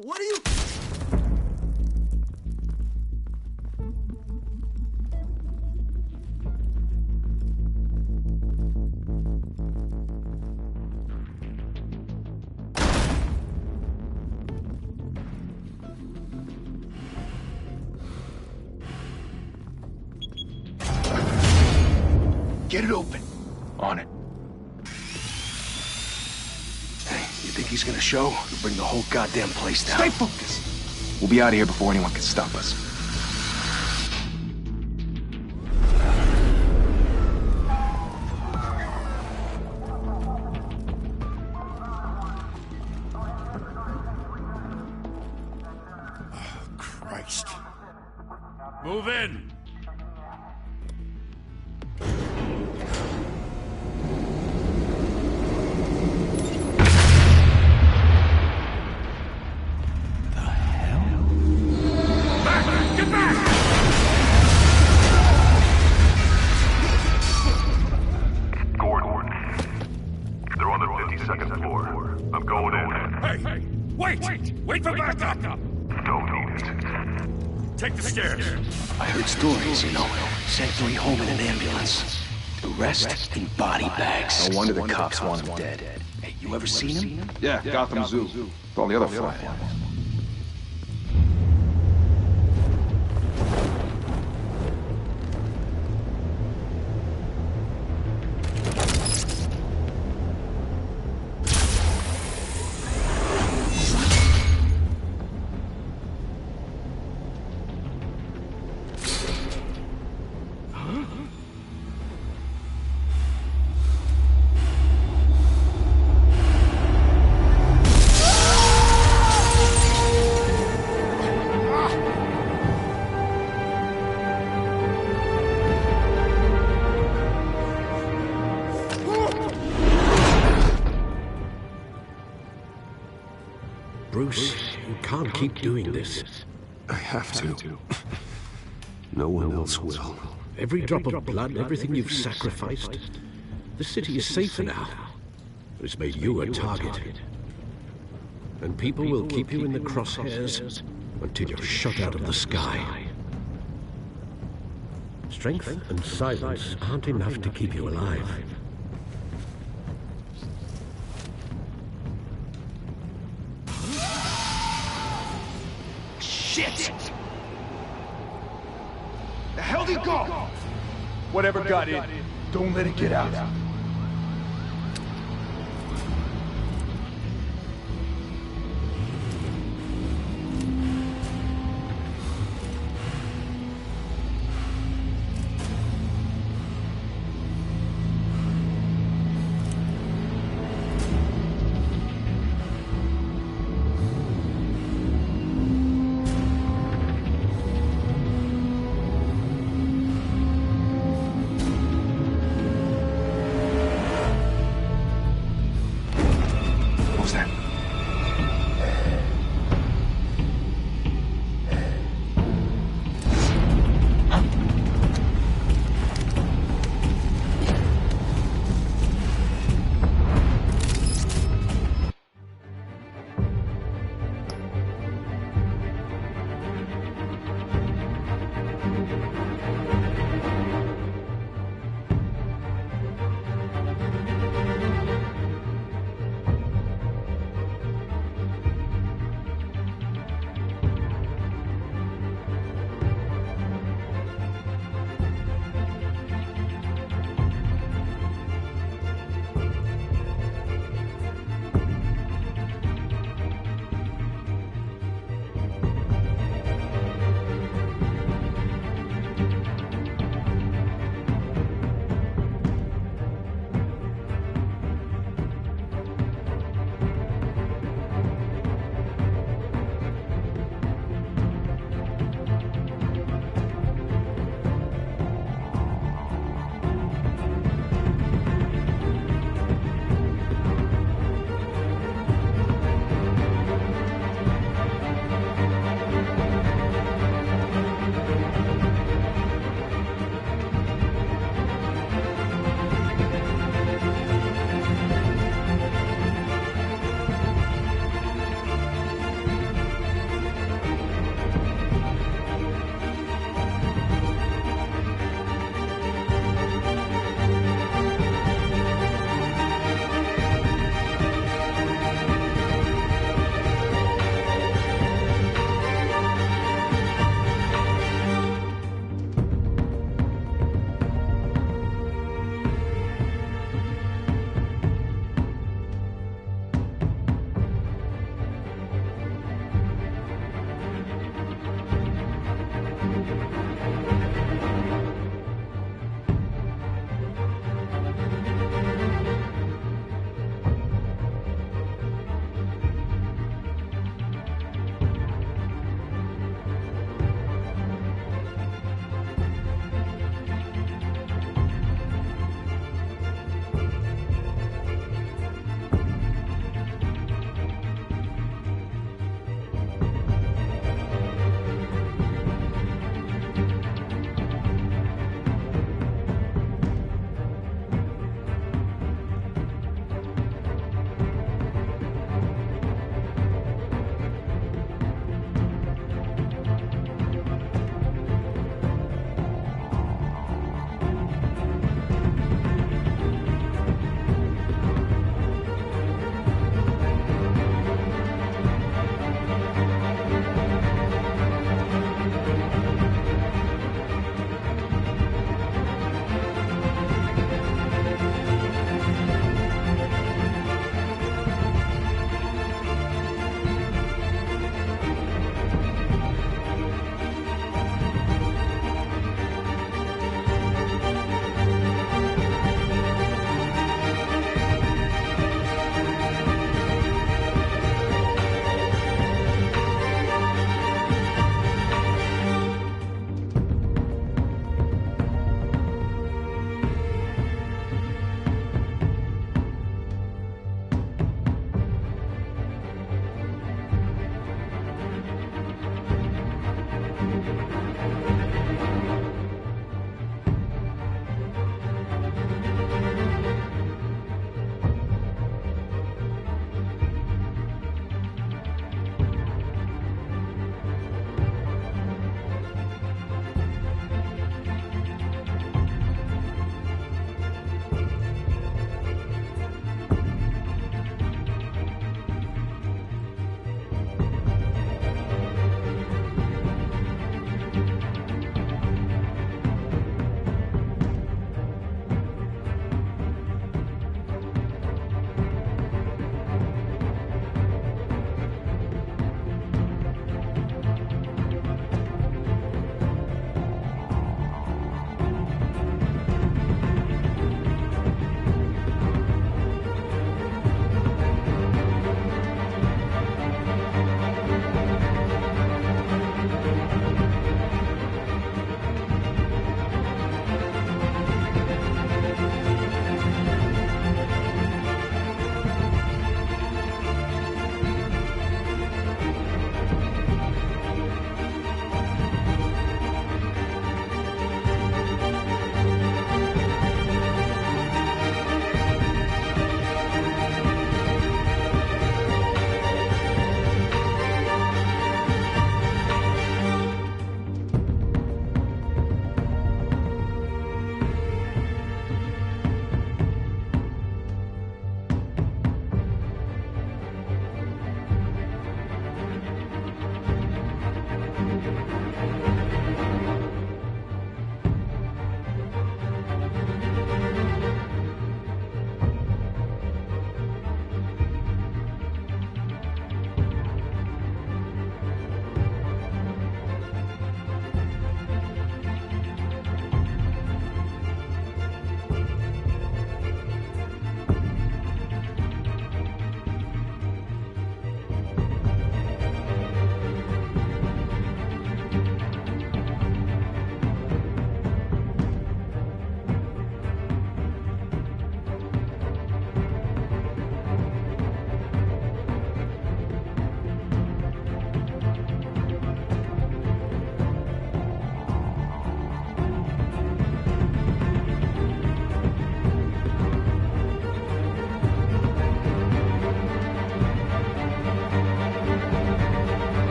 What are you... Get it open. On it. Hey, you think he's gonna show? He'll bring the whole goddamn place down. Stay focused. We'll be out of here before anyone can stop us. Oh, Christ. Move in! Wait for backup! Don't need it. Take the stairs. I heard stories, you know. Sent 3 home in an ambulance. The rest in body bags. No wonder the cops want him dead. Hey, you ever seen him? Yeah, Gotham Zoo. With all the other flyers. Bruce, you can't keep doing this. I have to. No one else will. Every drop of blood, everything you've sacrificed. The city is safer now. It's made you a target. And people will keep you in the crosshairs until you're shot out of the sky. Strength and silence aren't enough to keep you alive. Shit! The hell did he go? Whatever got in, don't let it get out.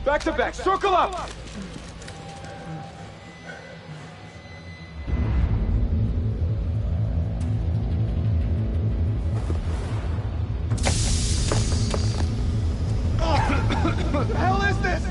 Back to back, circle up! What the hell is this?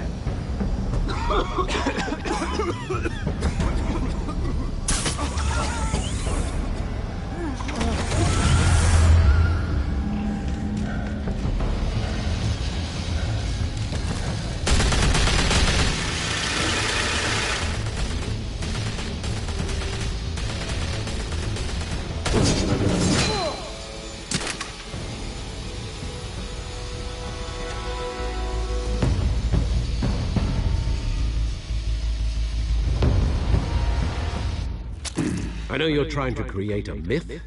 I know you're trying to create a myth,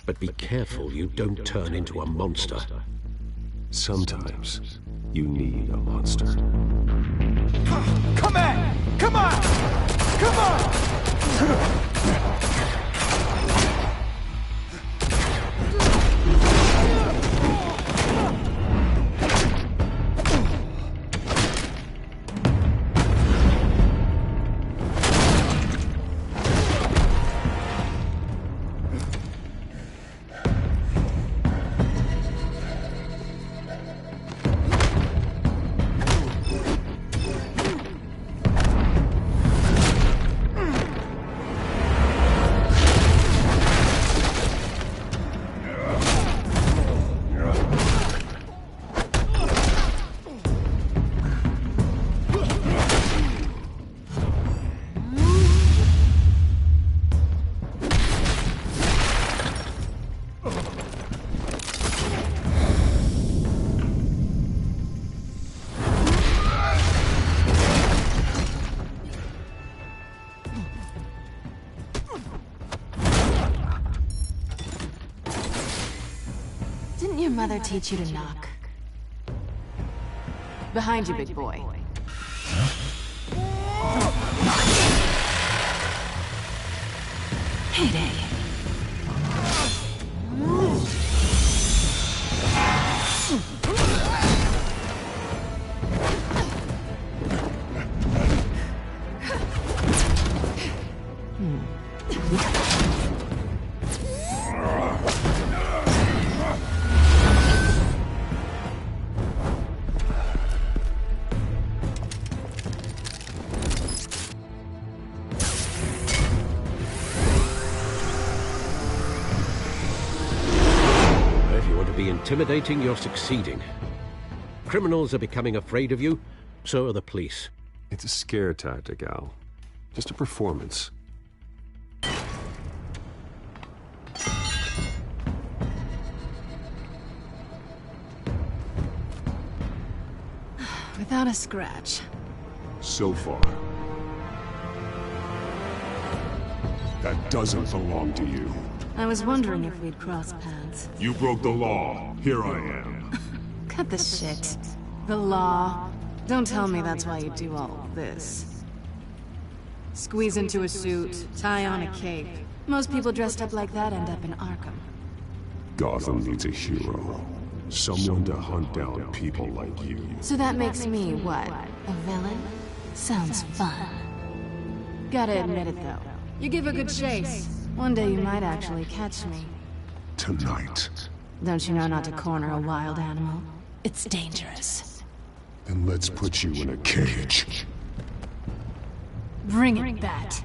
but be careful you don't turn into a monster. Sometimes you need a monster. Come on! Come on! Come on! Didn't your mother teach you to knock? Behind you, big boy. Heyday. Intimidating, you're succeeding. Criminals are becoming afraid of you, so are the police. It's a scare tactic, Al. Just a performance. Without a scratch. So far. That doesn't belong to you. I was wondering if we'd cross paths. You broke the law. Here I am. Cut the shit. The law. Don't tell me that's why you do all this. Squeeze into a suit, tie on a cape. Most people dressed up like that end up in Arkham. Gotham needs a hero. Someone to hunt down people like you. So that makes me, what, a villain? Sounds fun. Gotta admit it, though. You give a good chase. One day you might actually catch me. Tonight. Don't you know not to corner a wild animal? It's dangerous. Then let's put you in a cage. Bring it, Bat.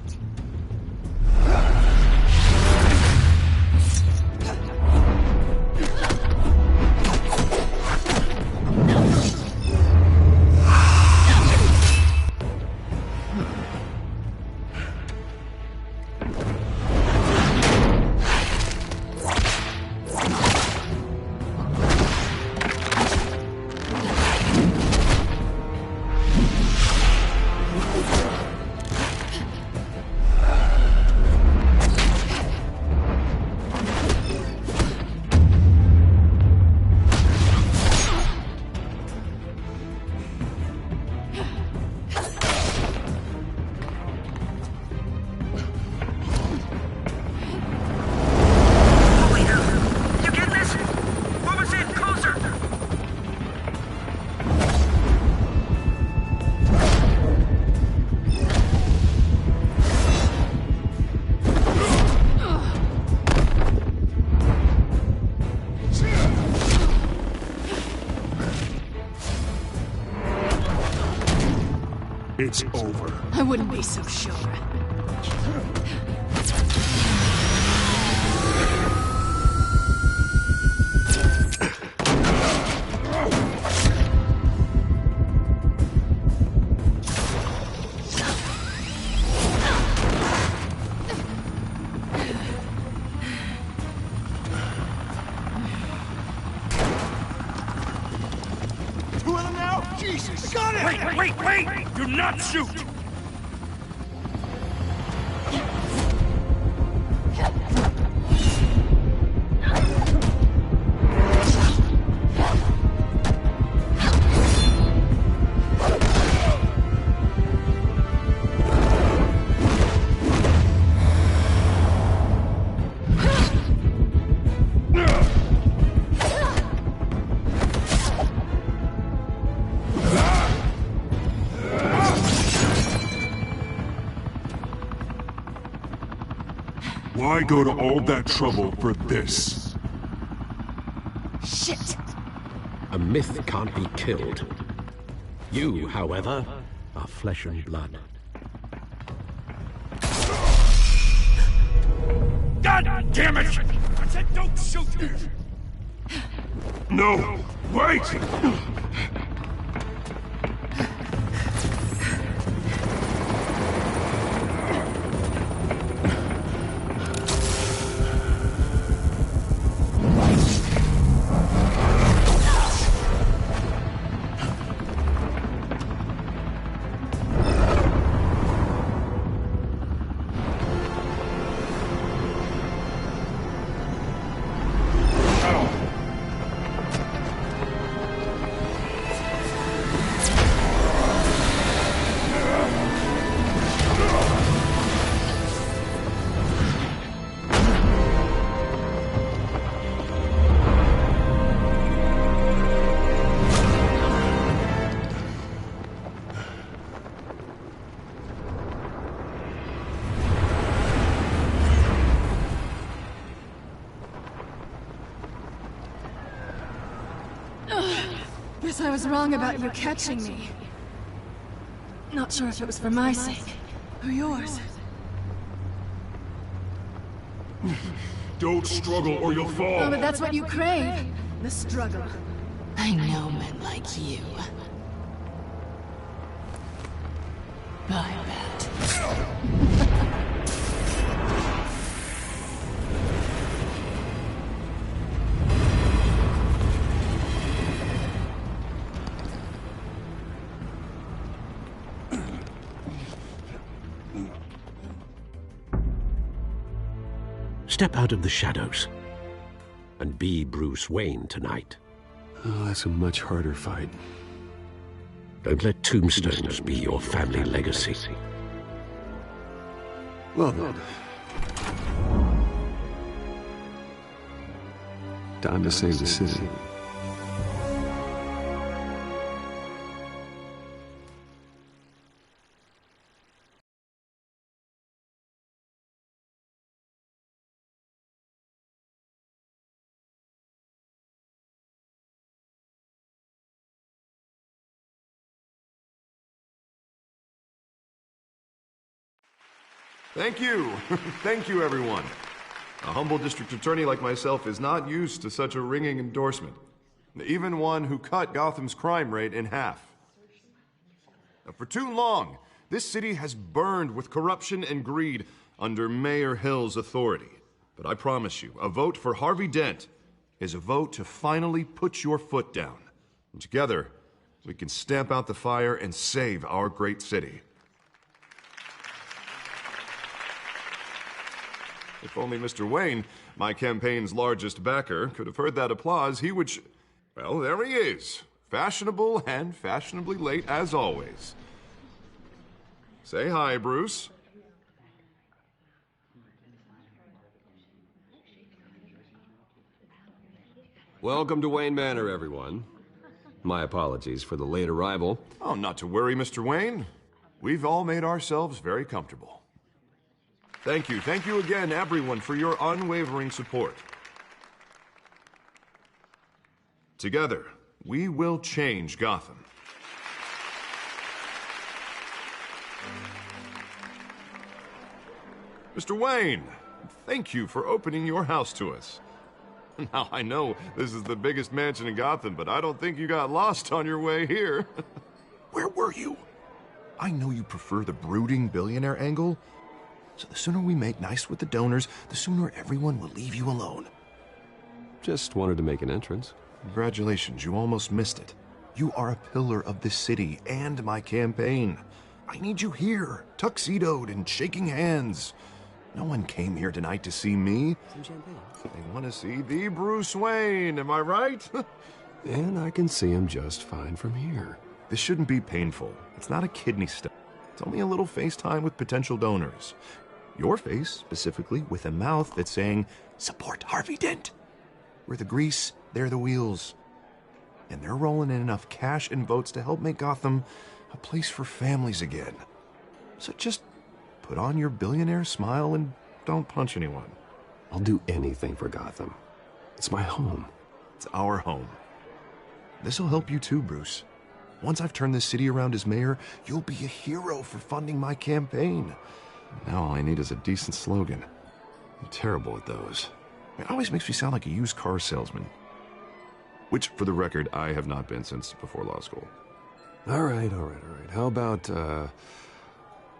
It's over. I wouldn't be so sure. Two of them now? Jesus! Got it! Wait! Do not shoot! Why go to all that trouble for this? Shit! A myth can't be killed. You, however, are flesh and blood. God damn it! I said don't shoot! No! Wait! Guess I was wrong about you catching me. Not sure if it was for my sake, or yours. Don't struggle or you'll fall! Oh, but that's what you crave. The struggle. I know men like you. Bye, Bat. Step out of the shadows and be Bruce Wayne tonight. Oh, that's a much harder fight. Don't let tombstones be your family legacy. Well then. Time to save the city. Thank you. Thank you, everyone. A humble district attorney like myself is not used to such a ringing endorsement. Even one who cut Gotham's crime rate in half. For too long, this city has burned with corruption and greed under Mayor Hill's authority. But I promise you, a vote for Harvey Dent is a vote to finally put your foot down. And together, we can stamp out the fire and save our great city. If only Mr. Wayne, my campaign's largest backer, could have heard that applause, he would well, there he is. Fashionable and fashionably late as always. Say hi, Bruce. Welcome to Wayne Manor, everyone. My apologies for the late arrival. Oh, not to worry, Mr. Wayne. We've all made ourselves very comfortable. Thank you again, everyone, for your unwavering support. Together, we will change Gotham. Mr. Wayne, thank you for opening your house to us. Now, I know this is the biggest mansion in Gotham, but I don't think you got lost on your way here. Where were you? I know you prefer the brooding billionaire angle, so the sooner we make nice with the donors, the sooner everyone will leave you alone. Just wanted to make an entrance. Congratulations, you almost missed it. You are a pillar of this city and my campaign. I need you here, tuxedoed and shaking hands. No one came here tonight to see me. Some champagne. They want to see the Bruce Wayne, am I right? And I can see him just fine from here. This shouldn't be painful. It's not a kidney stone. It's only a little FaceTime with potential donors. Your face, specifically, with a mouth that's saying, support Harvey Dent. We're the grease, they're the wheels. And they're rolling in enough cash and votes to help make Gotham a place for families again. So just put on your billionaire smile and don't punch anyone. I'll do anything for Gotham. It's my home. It's our home. This'll help you too, Bruce. Once I've turned this city around as mayor, you'll be a hero for funding my campaign. Now all I need is a decent slogan. I'm terrible at those. It always makes me sound like a used car salesman. Which, for the record, I have not been since before law school. All right. How about,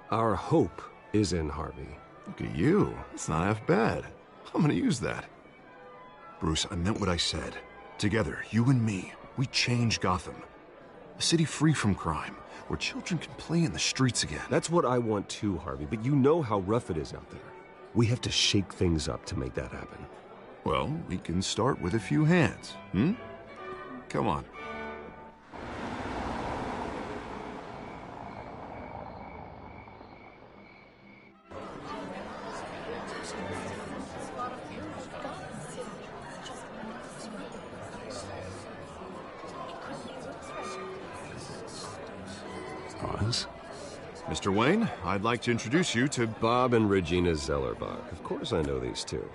our hope is in Harvey? Look at you. It's not half bad. I'm gonna use that. Bruce, I meant what I said. Together, you and me, we change Gotham. A city free from crime, where children can play in the streets again. That's what I want too, Harvey, but you know how rough it is out there. We have to shake things up to make that happen. Well, we can start with a few hands, Come on. Mr. Wayne, I'd like to introduce you to Bob and Regina Zellerbach. Of course I know these two.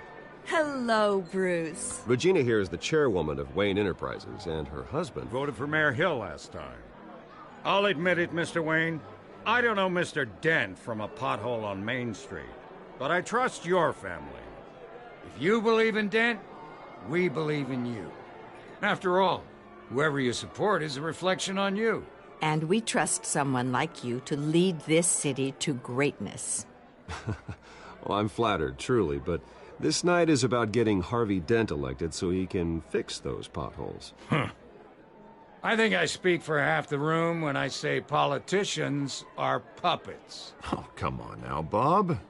Hello, Bruce. Regina here is the chairwoman of Wayne Enterprises, and her husband Voted for Mayor Hill last time. I'll admit it, Mr. Wayne. I don't know Mr. Dent from a pothole on Main Street, but I trust your family. If you believe in Dent, we believe in you. After all, whoever you support is a reflection on you. And we trust someone like you to lead this city to greatness. Well, I'm flattered, truly, but this night is about getting Harvey Dent elected so he can fix those potholes. I think I speak for half the room when I say politicians are puppets. Oh, come on now, Bob.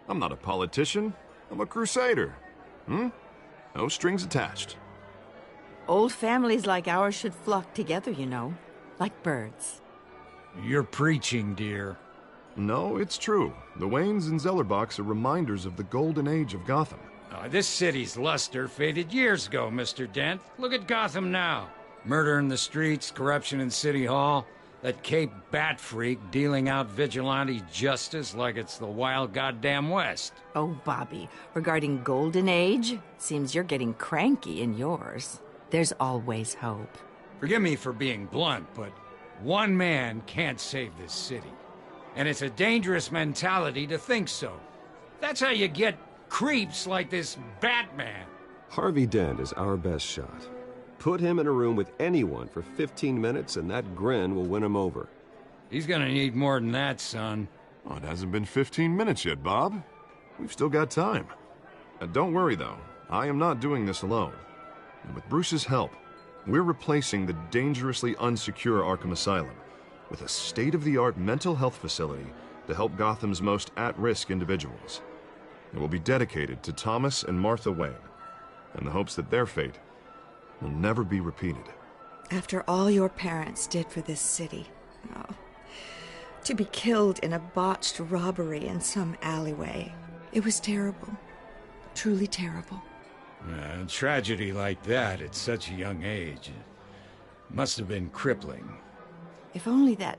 I'm not a politician. I'm a crusader. No strings attached. Old families like ours should flock together, you know, like birds. You're preaching, dear. No, it's true. The Waynes and Zellerbachs are reminders of the golden age of Gotham. This city's luster faded years ago, Mr. Dent. Look at Gotham now. Murder in the streets, corruption in City Hall, that Cape Bat freak dealing out vigilante justice like it's the wild goddamn West. Oh, Bobby, regarding Golden Age, seems you're getting cranky in yours. There's always hope. Forgive me for being blunt, but one man can't save this city. And it's a dangerous mentality to think so. That's how you get creeps like this Batman. Harvey Dent is our best shot. Put him in a room with anyone for 15 minutes and that grin will win him over. He's gonna need more than that, son. Oh, it hasn't been 15 minutes yet, Bob. We've still got time. Don't worry, though. I am not doing this alone. And with Bruce's help, we're replacing the dangerously unsecure Arkham Asylum with a state-of-the-art mental health facility to help Gotham's most at-risk individuals. It will be dedicated to Thomas and Martha Wayne, in the hopes that their fate will never be repeated. After all your parents did for this city, to be killed in a botched robbery in some alleyway, it was terrible. Truly terrible. A tragedy like that at such a young age must have been crippling. If only that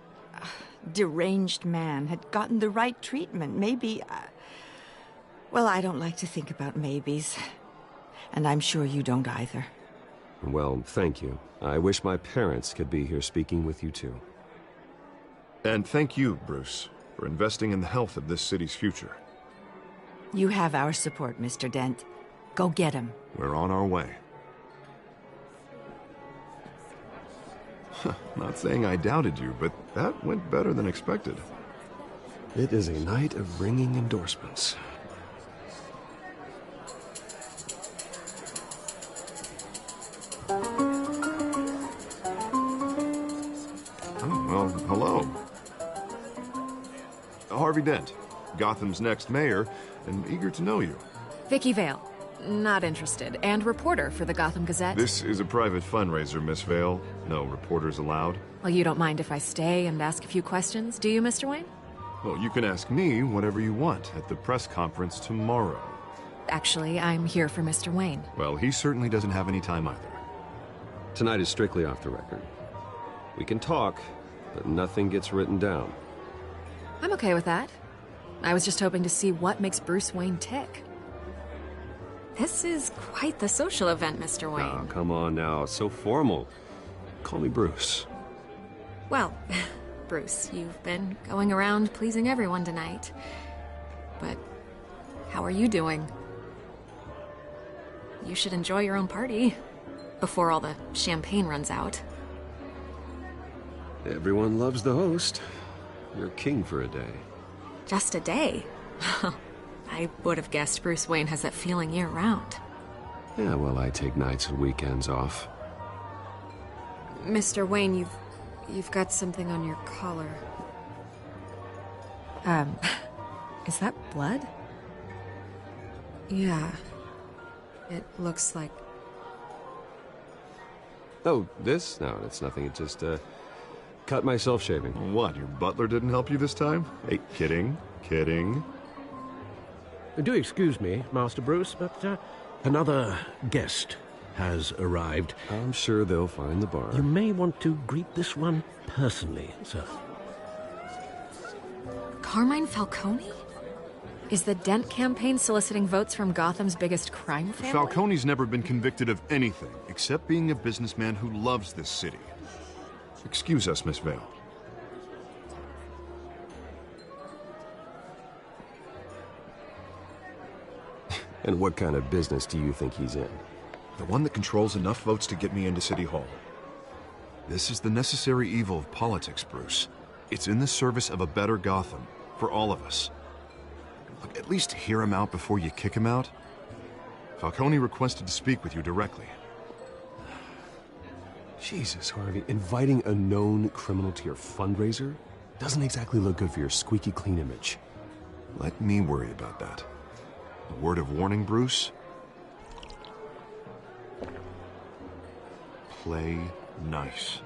deranged man had gotten the right treatment, maybe... well, I don't like to think about maybes. And I'm sure you don't either. Well, thank you. I wish my parents could be here speaking with you too. And thank you, Bruce, for investing in the health of this city's future. You have our support, Mr. Dent. Go get him. We're on our way. Not saying I doubted you, but that went better than expected. It is a night of ringing endorsements. Well, hello. Harvey Dent, Gotham's next mayor, and eager to know you. Vicky Vale. Not interested. And reporter for the Gotham Gazette. This is a private fundraiser, Miss Vale. No reporters allowed. Well, you don't mind if I stay and ask a few questions, do you, Mr. Wayne? Well, you can ask me whatever you want at the press conference tomorrow. Actually, I'm here for Mr. Wayne. Well, he certainly doesn't have any time either. Tonight is strictly off the record. We can talk, but nothing gets written down. I'm okay with that. I was just hoping to see what makes Bruce Wayne tick. This is quite the social event, Mr. Wayne. Oh, come on now. It's so formal. Call me Bruce. Well, Bruce, you've been going around pleasing everyone tonight. But how are you doing? You should enjoy your own party before all the champagne runs out. Everyone loves the host. You're king for a day. Just a day? I would have guessed Bruce Wayne has that feeling year-round. Yeah, well, I take nights and weekends off. Mr. Wayne, you've got something on your collar. Is that blood? Yeah. It looks like... Oh, this? No, it's nothing. It just, cut myself shaving. What, your butler didn't help you this time? Hey, kidding. Do excuse me, Master Bruce, but another guest has arrived. I'm sure they'll find the bar. You may want to greet this one personally, sir. Carmine Falcone? Is the Dent campaign soliciting votes from Gotham's biggest crime family? Falcone's never been convicted of anything except being a businessman who loves this city. Excuse us, Miss Vale. And what kind of business do you think he's in? The one that controls enough votes to get me into City Hall. This is the necessary evil of politics, Bruce. It's in the service of a better Gotham, for all of us. Look, at least hear him out before you kick him out. Falcone requested to speak with you directly. Jesus, Harvey, inviting a known criminal to your fundraiser doesn't exactly look good for your squeaky clean image. Let me worry about that. A word of warning, Bruce? Play nice.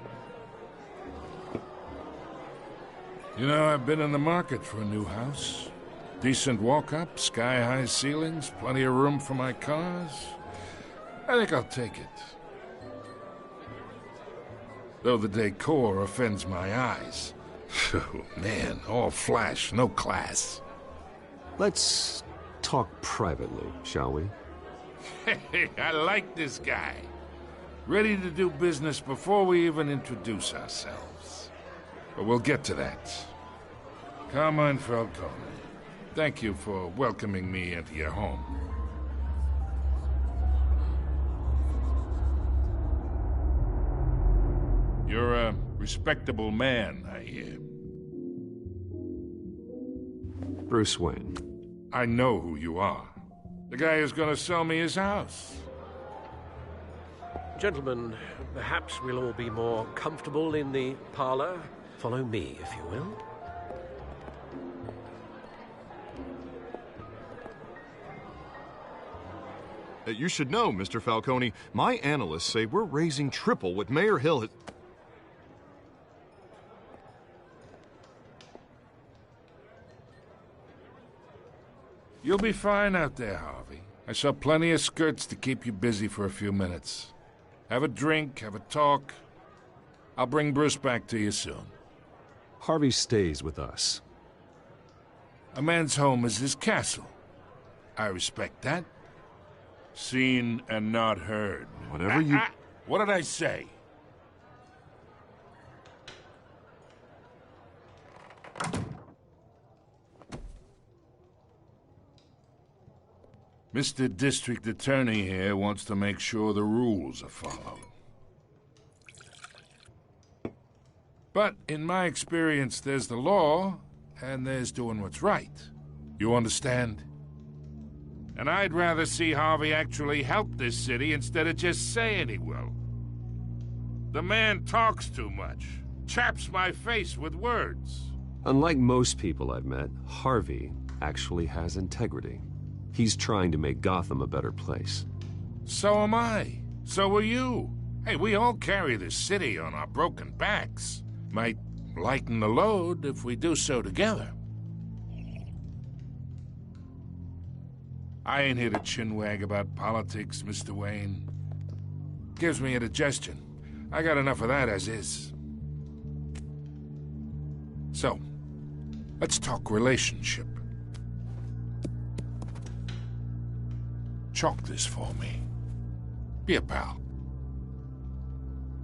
You know, I've been in the market for a new house. Decent walk-up, sky-high ceilings, plenty of room for my cars. I think I'll take it. Though the decor offends my eyes. Oh, man, all flash, no class. Let's talk privately, shall we? Hey, I like this guy. Ready to do business before we even introduce ourselves. But we'll get to that. Carmine Falcone, thank you for welcoming me into your home. You're a respectable man, I hear. Bruce Wayne. I know who you are. The guy who's gonna sell me his house. Gentlemen, perhaps we'll all be more comfortable in the parlor. Follow me, if you will. You should know, Mr. Falcone, my analysts say we're raising triple what Mayor Hill has... You'll be fine out there, Harvey. I saw plenty of skirts to keep you busy for a few minutes. Have a drink, have a talk. I'll bring Bruce back to you soon. Harvey stays with us. A man's home is his castle. I respect that. Seen and not heard. Whatever you... What did I say? Mr. District Attorney here wants to make sure the rules are followed. But in my experience, there's the law, and there's doing what's right. You understand? And I'd rather see Harvey actually help this city instead of just saying he will. The man talks too much, chaps my face with words. Unlike most people I've met, Harvey actually has integrity. He's trying to make Gotham a better place. So am I. So are you. Hey, we all carry this city on our broken backs. Might lighten the load if we do so together. I ain't here to chinwag about politics, Mr. Wayne. Gives me indigestion. I got enough of that as is. So, let's talk relationship. Chalk this for me. Be a pal.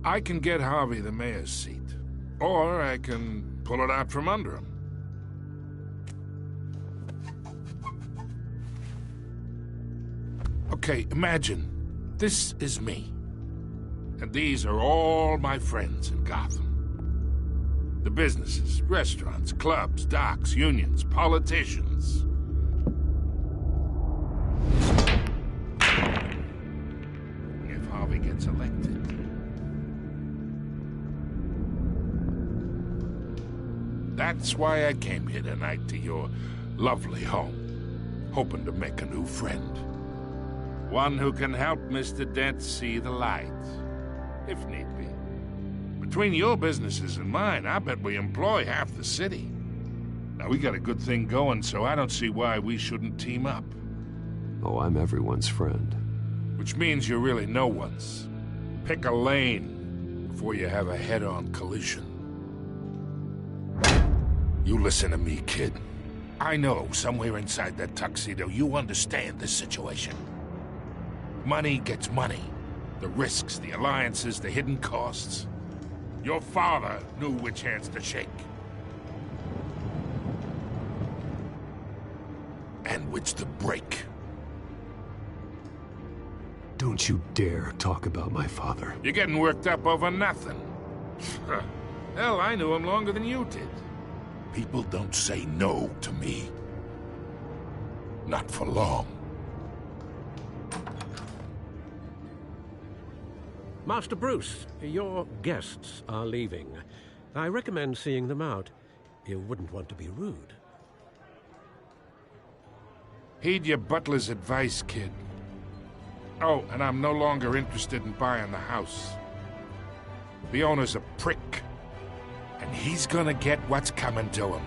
I can get Harvey the mayor's seat, or I can pull it out from under him. Okay, imagine this is me, and these are all my friends in Gotham. The businesses, restaurants, clubs, docks, unions, politicians. If Harvey gets elected, that's why I came here tonight to your lovely home, hoping to make a new friend. One who can help Mr. Dent see the light, if need be. Between your businesses and mine, I bet we employ half the city. Now, we got a good thing going, so I don't see why we shouldn't team up. Oh, I'm everyone's friend. Which means you're really no one's. Pick a lane before you have a head-on collision. You listen to me, kid. I know somewhere inside that tuxedo you understand this situation. Money gets money. The risks, the alliances, the hidden costs. Your father knew which hands to shake. And which to break. Don't you dare talk about my father. You're getting worked up over nothing. Hell, I knew him longer than you did. People don't say no to me. Not for long. Master Bruce, your guests are leaving. I recommend seeing them out. You wouldn't want to be rude. Heed your butler's advice, kid. Oh, and I'm no longer interested in buying the house. The owner's a prick, and he's gonna get what's coming to him.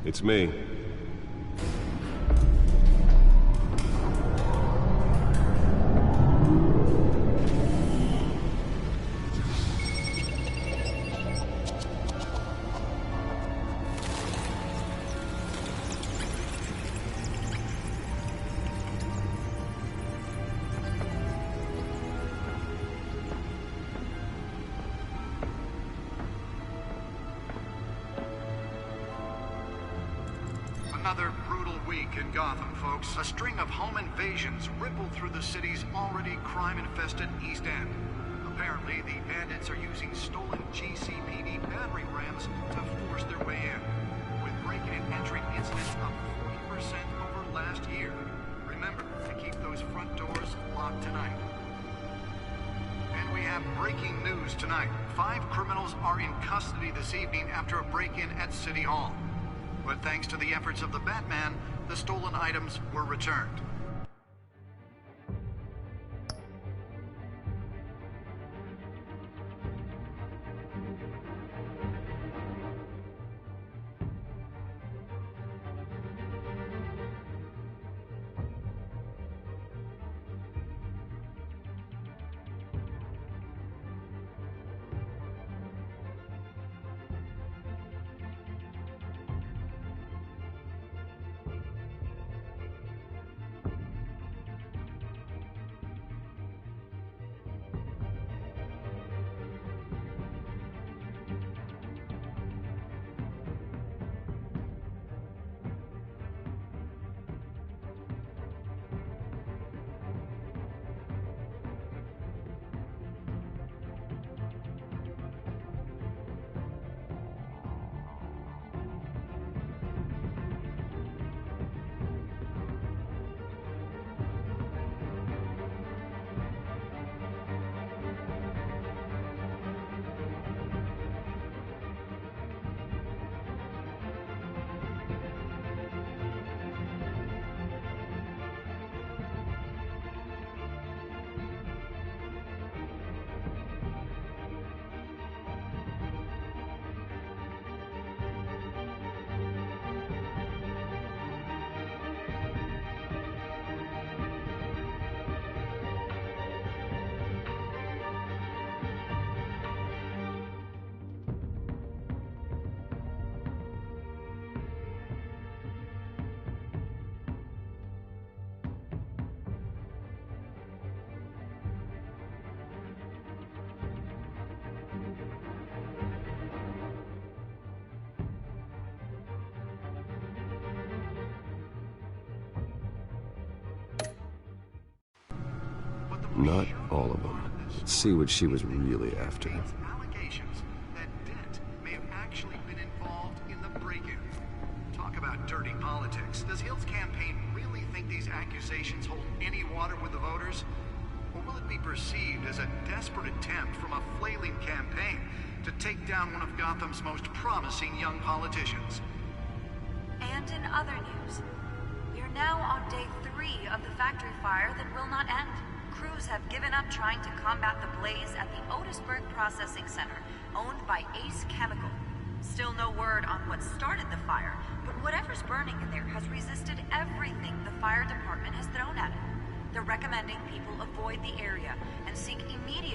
It's me. Another brutal week in Gotham, folks. A string of home invasions rippled through the city's already crime-infested East End. Apparently, the bandits are using stolen GCPD battering rams to force their way in, with break-in and entry incidents up 40% over last year. Remember to keep those front doors locked tonight. And we have breaking news tonight. 5 criminals are in custody this evening after a break-in at City Hall. But thanks to the efforts of the Batman, the stolen items were returned. Not all of them. Let's see what she was really after. Allegations that Dent may have actually been involved in the break-in. Talk about dirty politics. Does Hill's campaign really think these accusations hold any water with the voters? Or will it be perceived as a desperate attempt from a flailing campaign to take down one of Gotham's most promising young politicians? And in other news, we're now on day 3 of the factory fire that will not end. Crews have given up trying to combat the blaze at the Otisburg Processing Center, owned by Ace Chemical. Still no word on what started the fire, but whatever's burning in there has resisted everything the fire department has thrown at it. They're recommending people avoid the area and seek immediate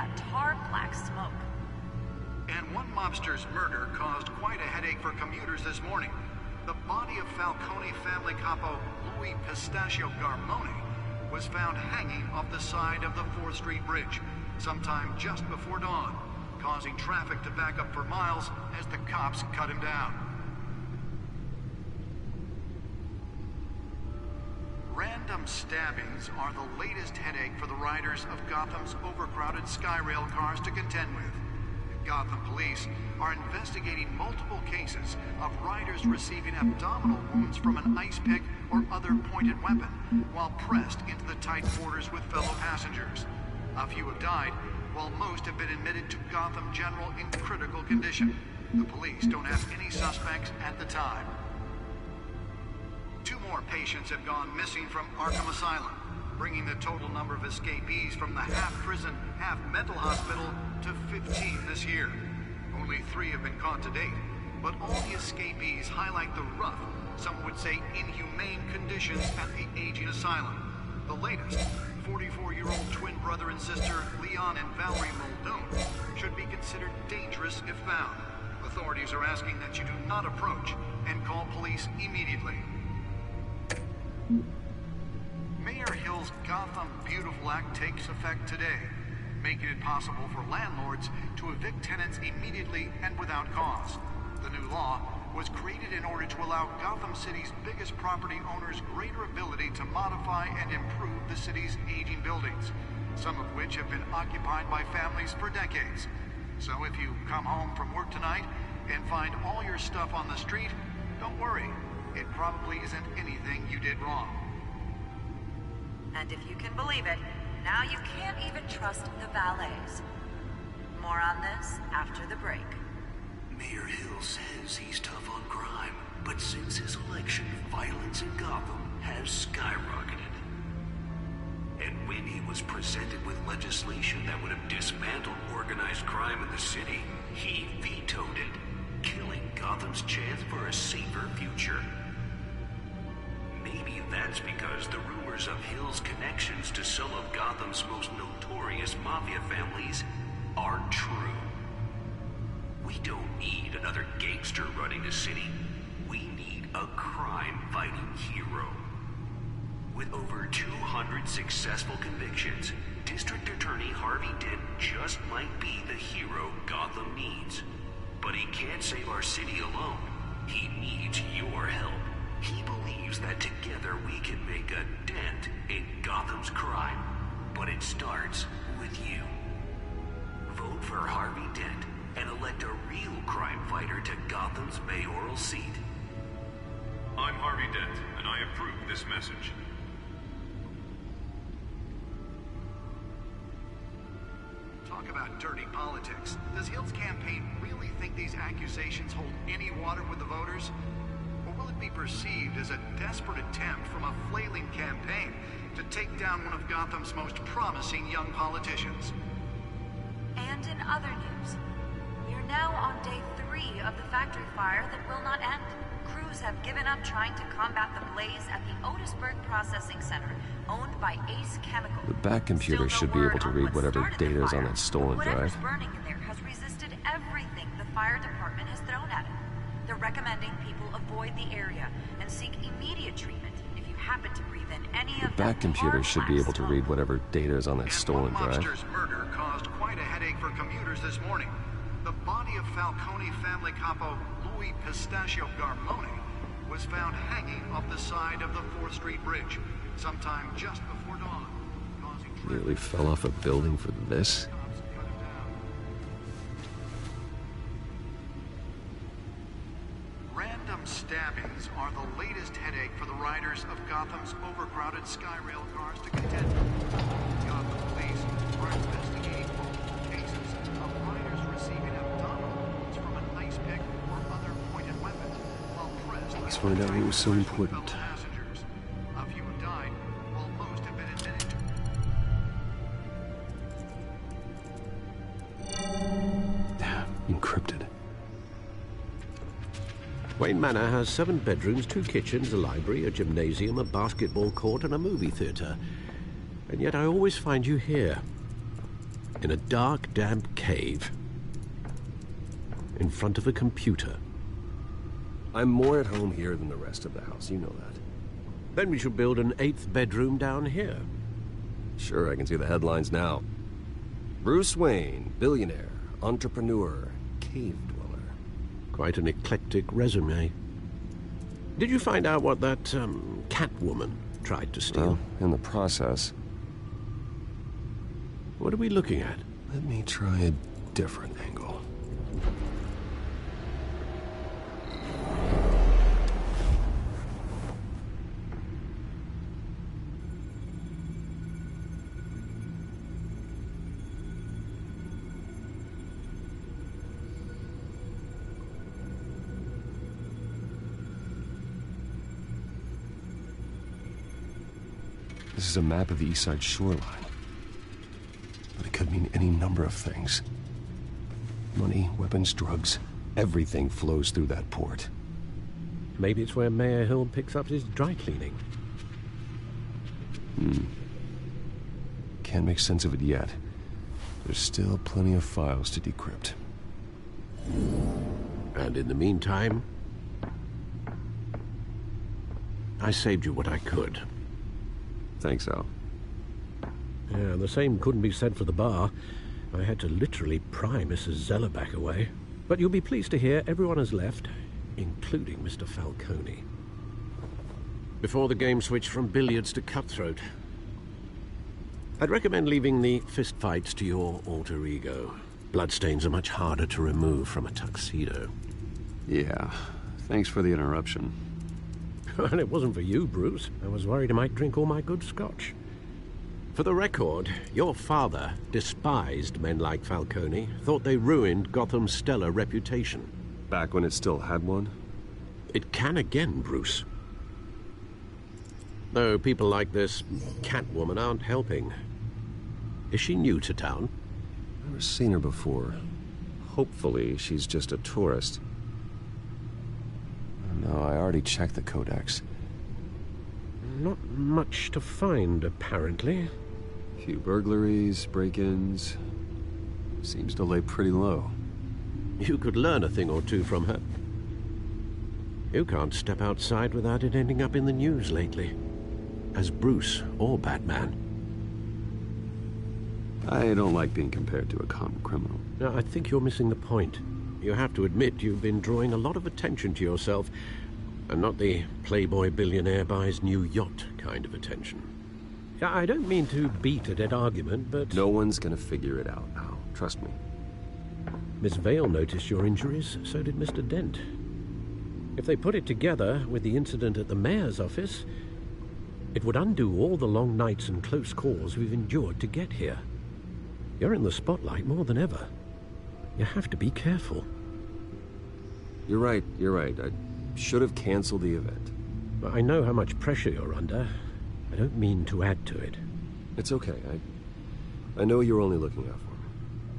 that tar black smoke. And one mobster's murder caused quite a headache for commuters this morning. The body of Falcone family capo Louis Pistachio Garmone was found hanging off the side of the 4th Street Bridge sometime just before dawn, causing traffic to back up for miles as the cops cut him down. Random stabbings are the latest headache for the riders of Gotham's overcrowded Skyrail cars to contend with. Gotham police are investigating multiple cases of riders receiving abdominal wounds from an ice pick or other pointed weapon while pressed into the tight quarters with fellow passengers. A few have died, while most have been admitted to Gotham General in critical condition. The police don't have any suspects at the time. 2 more patients have gone missing from Arkham Asylum, bringing the total number of escapees from the half-prison, half-mental hospital to 15 this year. Only 3 have been caught to date, but all the escapees highlight the rough, some would say inhumane conditions at the aging asylum. The latest, 44-year-old twin brother and sister Leon and Valerie Muldoon, should be considered dangerous if found. Authorities are asking that you do not approach and call police immediately. Mayor Hill's Gotham Beautiful Act takes effect today, making it possible for landlords to evict tenants immediately and without cause. The new law was created in order to allow Gotham City's biggest property owners greater ability to modify and improve the city's aging buildings, some of which have been occupied by families for decades. So if you come home from work tonight and find all your stuff on the street, don't worry. It probably isn't anything you did wrong. And if you can believe it, now you can't even trust the valets. More on this after the break. Mayor Hill says he's tough on crime, but since his election, violence in Gotham has skyrocketed. And when he was presented with legislation that would have dismantled organized crime in the city, he vetoed it, killing Gotham's chance for a safer future. Maybe that's because the rumors of Hill's connections to some of Gotham's most notorious mafia families aren't true. We don't need another gangster running the city. We need a crime-fighting hero. With over 200 successful convictions, District Attorney Harvey Dent just might be the hero Gotham needs. But he can't save our city alone. He needs your help. He believes that together we can make a dent in Gotham's crime. But it starts with you. Vote for Harvey Dent and elect a real crime fighter to Gotham's mayoral seat. I'm Harvey Dent, and I approve this message. Talk about dirty politics. Does Hill's campaign really think these accusations hold any water with the voters? Or will it be perceived as a desperate attempt from a flailing campaign to take down one of Gotham's most promising young politicians? And in other news, we are now on day 3 of the factory fire that will not end. Crews have given up trying to combat the blaze at the Otisburg Processing Center, owned by Ace Chemical. The back computer should be able to read whatever data is on that stolen Whatever's drive. burning in there has resisted everything the fire department has thrown at it. They're recommending people avoid the area and seek immediate treatment if you happen to breathe in any of The back computer should be able to read whatever data is on that stolen drive. Mobster's murder caused quite a headache for commuters this morning. The body of Falcone family capo Louis Pistachio Garmone was found hanging off the side of the 4th Street Bridge sometime just before dawn, causing Nearly fell off a building for this. Random stabbings are the latest headache for the riders of Gotham's overcrowded Skyrail cars to contend with. Gotham police are investigating multiple cases of riders receiving abdominal wounds from an ice pick or other pointed weapon while pressed. Let's find out what was so important. Passengers. A few have died, while most have been admitted to. Encrypted. Wayne Manor has 7 bedrooms, 2 kitchens, a library, a gymnasium, a basketball court, and a movie theater. And yet I always find you here. in a dark, damp cave, in front of a computer. I'm more at home here than the rest of the house, you know that. Then we should build an 8th bedroom down here. Sure, I can see the headlines now. Bruce Wayne, billionaire, entrepreneur, cave dweller. Quite an eclectic resume. Did you find out what that, Catwoman tried to steal? Well, in the process. What are we looking at? Let me try a different angle. This is a map of the East Side shoreline. But it could mean any number of things. Money, weapons, drugs, everything flows through that port. Maybe it's where Mayor Hill picks up his dry cleaning. Can't make sense of it yet. There's still plenty of files to decrypt. And in the meantime, I saved you what I could. Thanks, Al. Yeah, the same couldn't be said for the bar. I had to literally pry Mrs. Zellerback away. But you'll be pleased to hear everyone has left, including Mr. Falcone. Before the game switched from billiards to cutthroat. I'd recommend leaving the fistfights to your alter ego. Bloodstains are much harder to remove from a tuxedo. Yeah, thanks for the interruption. And it wasn't for you, Bruce. I was worried I might drink all my good scotch. For the record, your father despised men like Falcone, thought they ruined Gotham's stellar reputation. Back when it still had one? It can again, Bruce. Though people like this Catwoman aren't helping. Is she new to town? Never seen her before. Hopefully, she's just a tourist. No, I already checked the codex. Not much to find, apparently. Few burglaries, break-ins. Seems to lay pretty low. You could learn a thing or two from her. You can't step outside without it ending up in the news lately. As Bruce or Batman. I don't like being compared to a common criminal. No, I think you're missing the point. You have to admit you've been drawing a lot of attention to yourself, and not the playboy billionaire buys new yacht kind of attention. I don't mean to beat a dead argument, but... No one's gonna figure it out now. Trust me. Miss Vale noticed your injuries, so did Mr. Dent. If they put it together with the incident at the mayor's office, it would undo all the long nights and close calls we've endured to get here. You're in the spotlight more than ever. You have to be careful. You're right. I should have canceled the event. I know how much pressure you're under. I don't mean to add to it. It's okay. I know you're only looking out for me.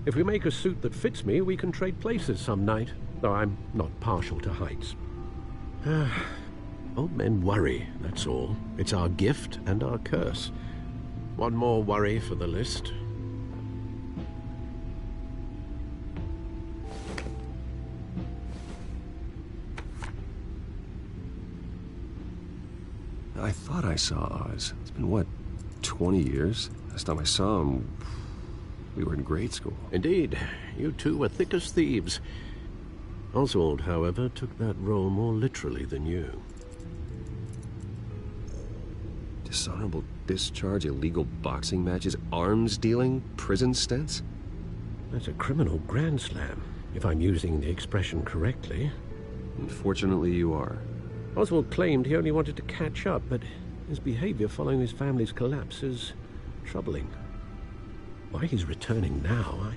If we make a suit that fits me, we can trade places some night. Though I'm not partial to heights. Old men worry, that's all. It's our gift and our curse. One more worry for the list. I thought I saw Oz. It's been, what, 20 years? Last time I saw him, we were in grade school. Indeed. You two were thick as thieves. Oswald, however, took that role more literally than you. Dishonorable discharge, illegal boxing matches, arms dealing, prison stints? That's a criminal grand slam, if I'm using the expression correctly. Unfortunately, you are. Oswald claimed he only wanted to catch up, but his behavior following his family's collapse is troubling. Why he's returning now, I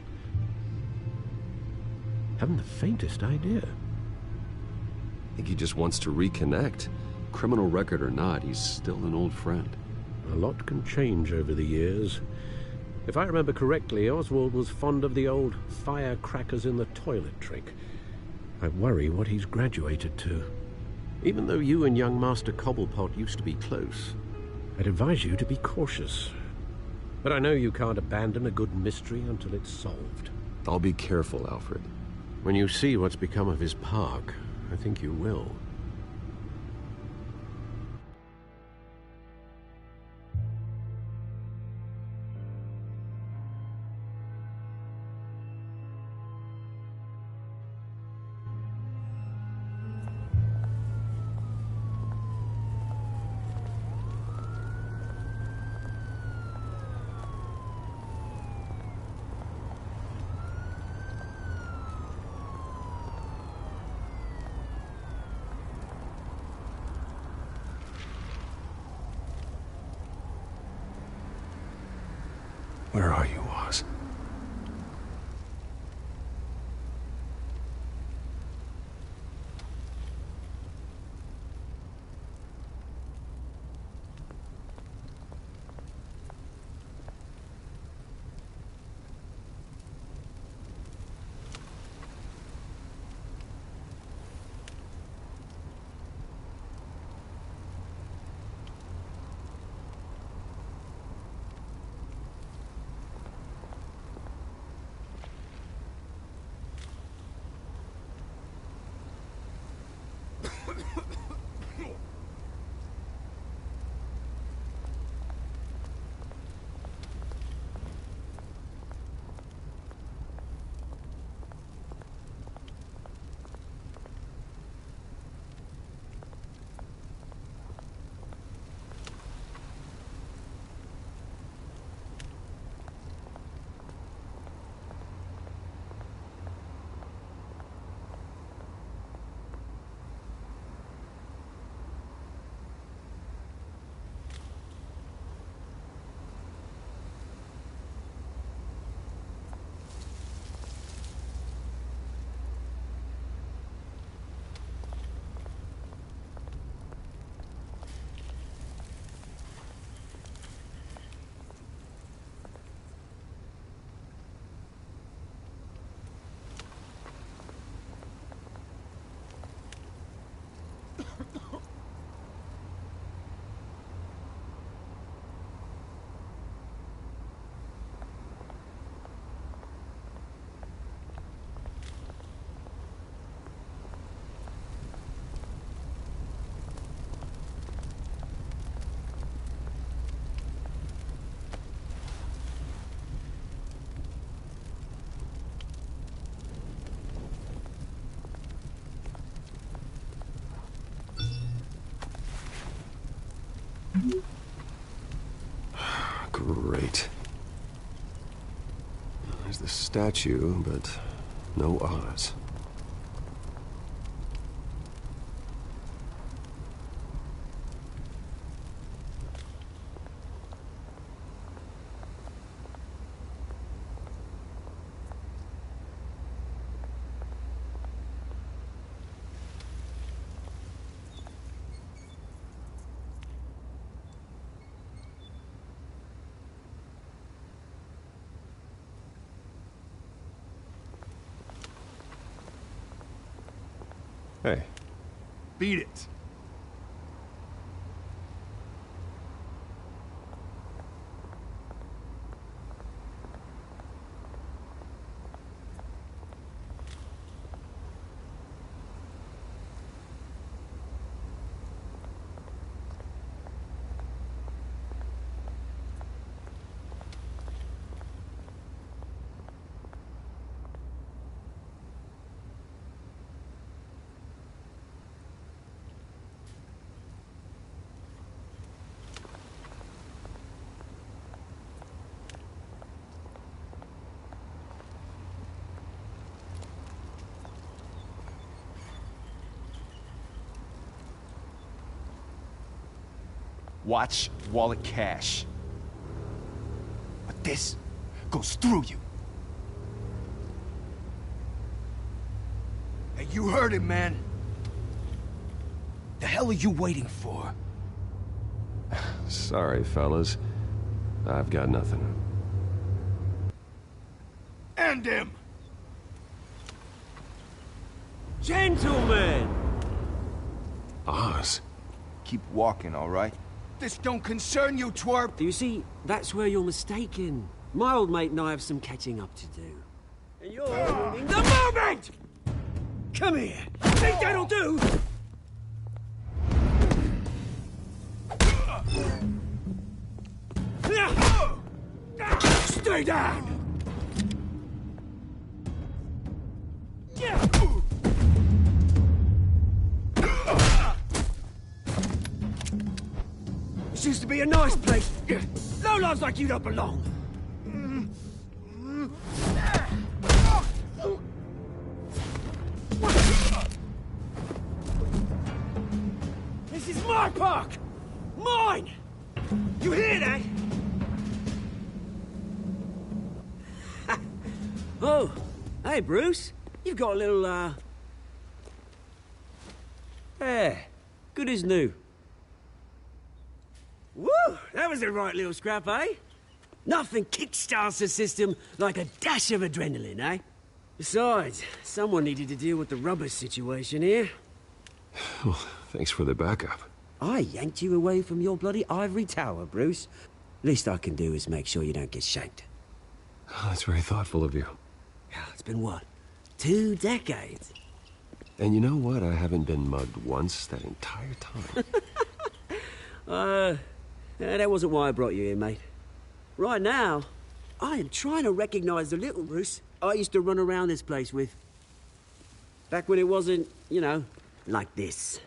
haven't the faintest idea. I think he just wants to reconnect. Criminal record or not, he's still an old friend. A lot can change over the years. If I remember correctly, Oswald was fond of the old firecrackers in the toilet trick. I worry what he's graduated to. Even though you and young Master Cobblepot used to be close, I'd advise you to be cautious. But I know you can't abandon a good mystery until it's solved. I'll be careful, Alfred. When you see what's become of his park, I think you will. Where are you, Oz? Great. There's the statue, but no Oz. Hey. Beat it. Watch wallet cash. But this goes through you. Hey, you heard it, man. The hell are you waiting for? Sorry, fellas. I've got nothing. End him! Gentlemen! Oz. Keep walking, all right? This don't concern you, twerp! You see, that's where you're mistaken. My old mate and I have some catching up to do. And you're ruining the moment! Come here! Think that'll do? Stay down! This used to be a nice place. Lowlifes like you don't belong. This is my park! Mine! You hear that? Oh, hey, Bruce. You've got a little, Yeah, good as new. Woo! That was a right little scrap, eh? Nothing kickstarts the system like a dash of adrenaline, eh? Besides, someone needed to deal with the rubber situation here. Well, thanks for the backup. I yanked you away from your bloody ivory tower, Bruce. Least I can do is make sure you don't get shanked. Oh, that's very thoughtful of you. It's been what? 2 decades? And you know what? I haven't been mugged once that entire time. That wasn't why I brought you here, mate. Right now, I am trying to recognize the little Bruce I used to run around this place with. Back when it wasn't, you know, like this.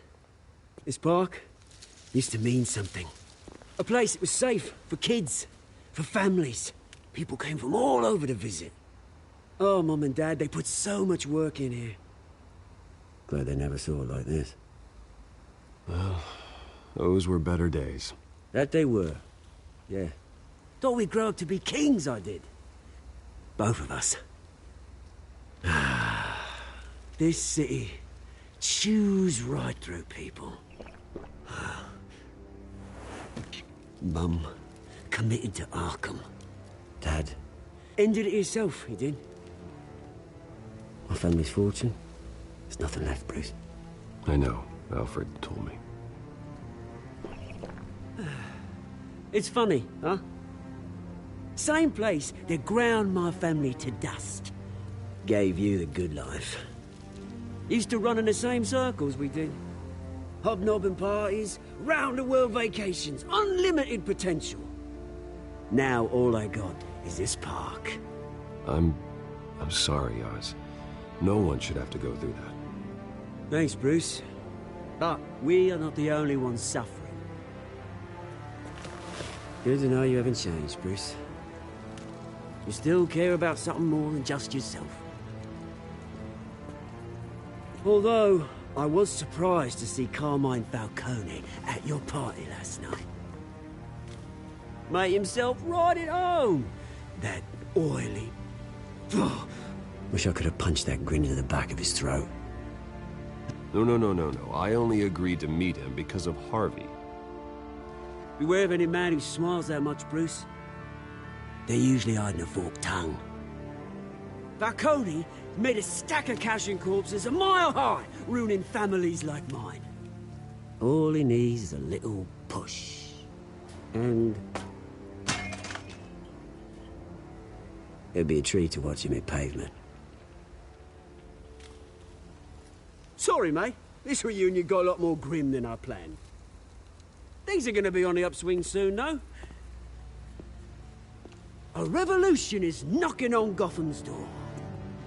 This park used to mean something. A place that was safe for kids, for families. People came from all over to visit. Oh, Mum and Dad, they put so much work in here. Glad they never saw it like this. Well, those were better days. That they were. Yeah. Thought we'd grow up to be kings, I did. Both of us. This city chews right through people. Mum committed to Arkham. Dad ended it himself, he did. My family's fortune. There's nothing left, Bruce. I know. Alfred told me. It's funny, huh? Same place that ground my family to dust. Gave you the good life. Used to run in the same circles we did. Hobnobbing parties, round-the-world vacations, unlimited potential. Now all I got is this park. I'm sorry, Oz. No one should have to go through that. Thanks, Bruce. But we are not the only ones suffering. Good to know you haven't changed, Bruce. You still care about something more than just yourself. Although, I was surprised to see Carmine Falcone at your party last night. Made himself right at home. That oily... Wish I could have punched that grin into the back of his throat. No. I only agreed to meet him because of Harvey. Beware of any man who smiles that much, Bruce. They're usually hiding a forked tongue. Falcone made a stack of cashing corpses a mile high, ruining families like mine. All he needs is a little push. And... it'd be a treat to watch him hit pavement. Sorry, mate. This reunion got a lot more grim than I planned. Things are gonna be on the upswing soon, though. A revolution is knocking on Gotham's door.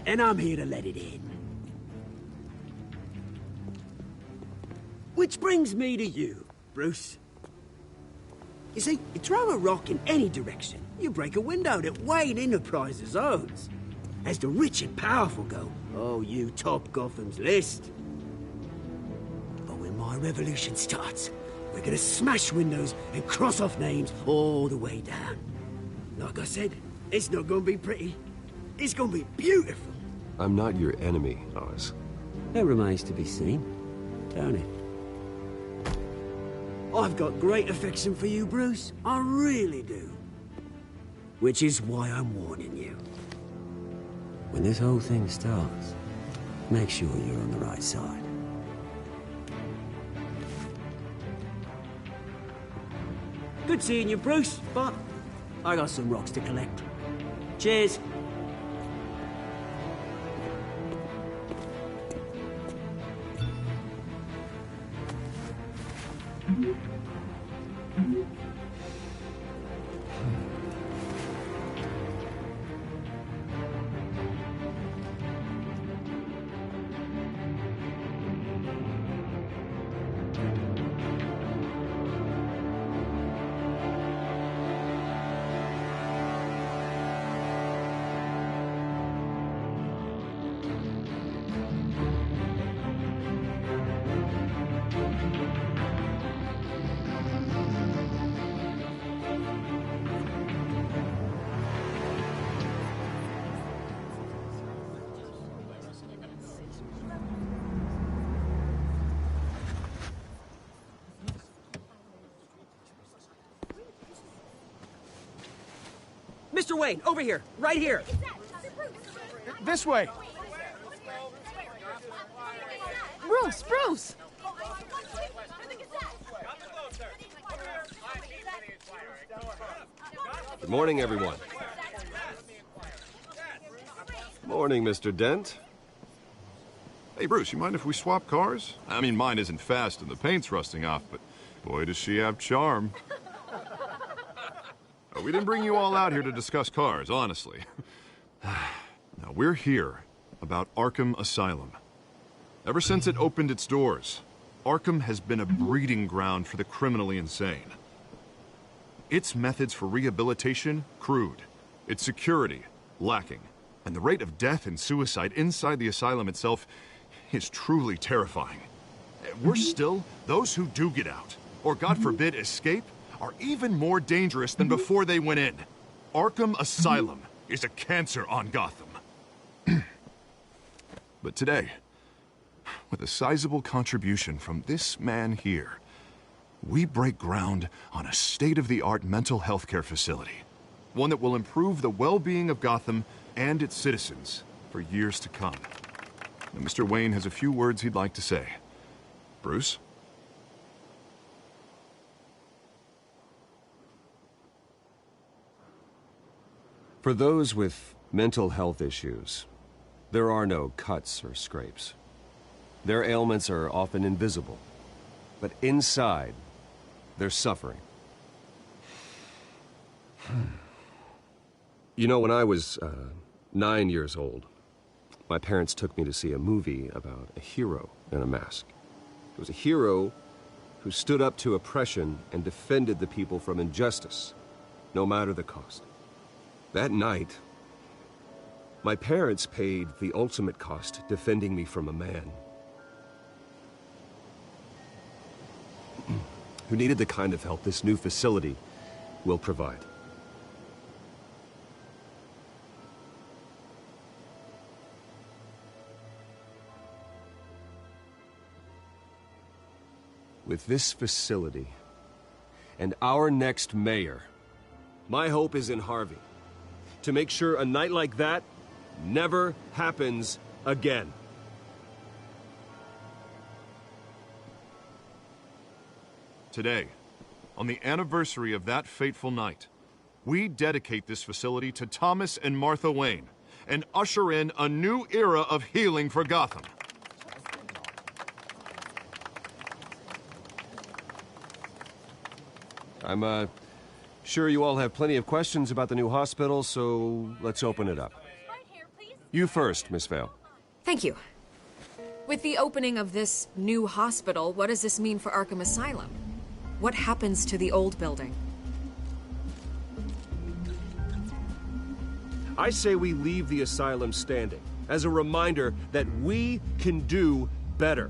And I'm here to let it in. Which brings me to you, Bruce. You see, you throw a rock in any direction, you break a window that Wayne Enterprises owns. As the rich and powerful go, oh, you top Gotham's list. But when my revolution starts, we're gonna smash windows and cross off names all the way down. Like I said, it's not gonna be pretty. It's gonna be beautiful. I'm not your enemy, Oz. That remains to be seen, don't it? I've got great affection for you, Bruce. I really do. Which is why I'm warning you. When this whole thing starts, make sure you're on the right side. Good seeing you, Bruce, but I got some rocks to collect. Cheers. Mr. Wayne, over here, right here. This way. Bruce! Good morning, everyone. Morning, Mr. Dent. Hey, Bruce, you mind if we swap cars? I mean, mine isn't fast and the paint's rusting off, but boy, does she have charm. We didn't bring you all out here to discuss cars, honestly. Now, we're here about Arkham Asylum. Ever since it opened its doors, Arkham has been a breeding ground for the criminally insane. Its methods for rehabilitation, crude. Its security, lacking. And the rate of death and suicide inside the asylum itself is truly terrifying. Worse still, those who do get out, or God forbid, escape, are even more dangerous than before they went in. Arkham Asylum is a cancer on Gotham. But today, with a sizable contribution from this man here, we break ground on a state-of-the-art mental health care facility. One that will improve the well-being of Gotham and its citizens for years to come. Now, Mr. Wayne has a few words he'd like to say. Bruce? For those with mental health issues, there are no cuts or scrapes. Their ailments are often invisible, but inside, they're suffering. You know, when I was 9 years old, my parents took me to see a movie about a hero in a mask. It was a hero who stood up to oppression and defended the people from injustice, no matter the cost. That night, my parents paid the ultimate cost defending me from a man who needed the kind of help this new facility will provide. With this facility and our next mayor, my hope is in Harvey. To make sure a night like that never happens again. Today, on the anniversary of that fateful night, we dedicate this facility to Thomas and Martha Wayne and usher in a new era of healing for Gotham. I'm sure you all have plenty of questions about the new hospital, so let's open it up. You first, Miss Vale. Thank you. With the opening of this new hospital, what does this mean for Arkham Asylum? What happens to the old building? I say we leave the asylum standing as a reminder that we can do better.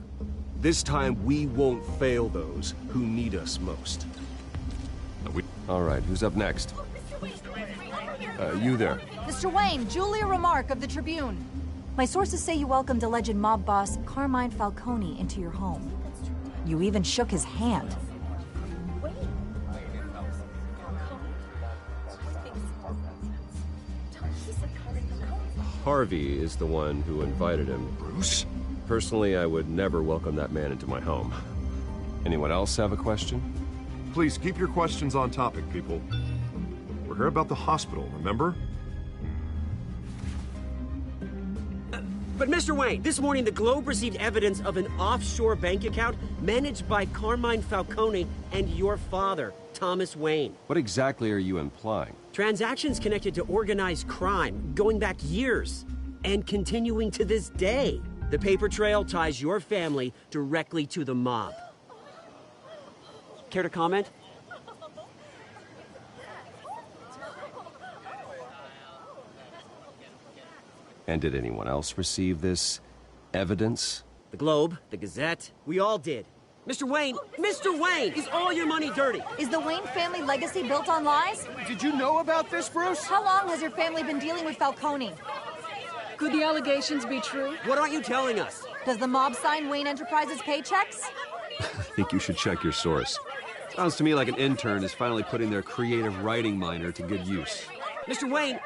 This time, we won't fail those who need us most. All right, who's up next? You there. Mr. Wayne, Julia Remark of the Tribune. My sources say you welcomed alleged mob boss Carmine Falcone into your home. You even shook his hand. Harvey is the one who invited him. Bruce? Personally, I would never welcome that man into my home. Anyone else have a question? Please keep your questions on topic, people. We're here about the hospital, remember? But Mr. Wayne, this morning the Globe received evidence of an offshore bank account managed by Carmine Falcone and your father, Thomas Wayne. What exactly are you implying? Transactions connected to organized crime, going back years, and continuing to this day. The paper trail ties your family directly to the mob. Care to comment? And did anyone else receive this evidence? The Globe, the Gazette, we all did. Mr. Wayne, is all your money dirty? Is the Wayne family legacy built on lies? Did you know about this, Bruce? How long has your family been dealing with Falcone? Could the allegations be true? What aren't you telling us? Does the mob sign Wayne Enterprises paychecks? I think you should check your source. Sounds to me like an intern is finally putting their creative writing minor to good use. Mr. Wayne!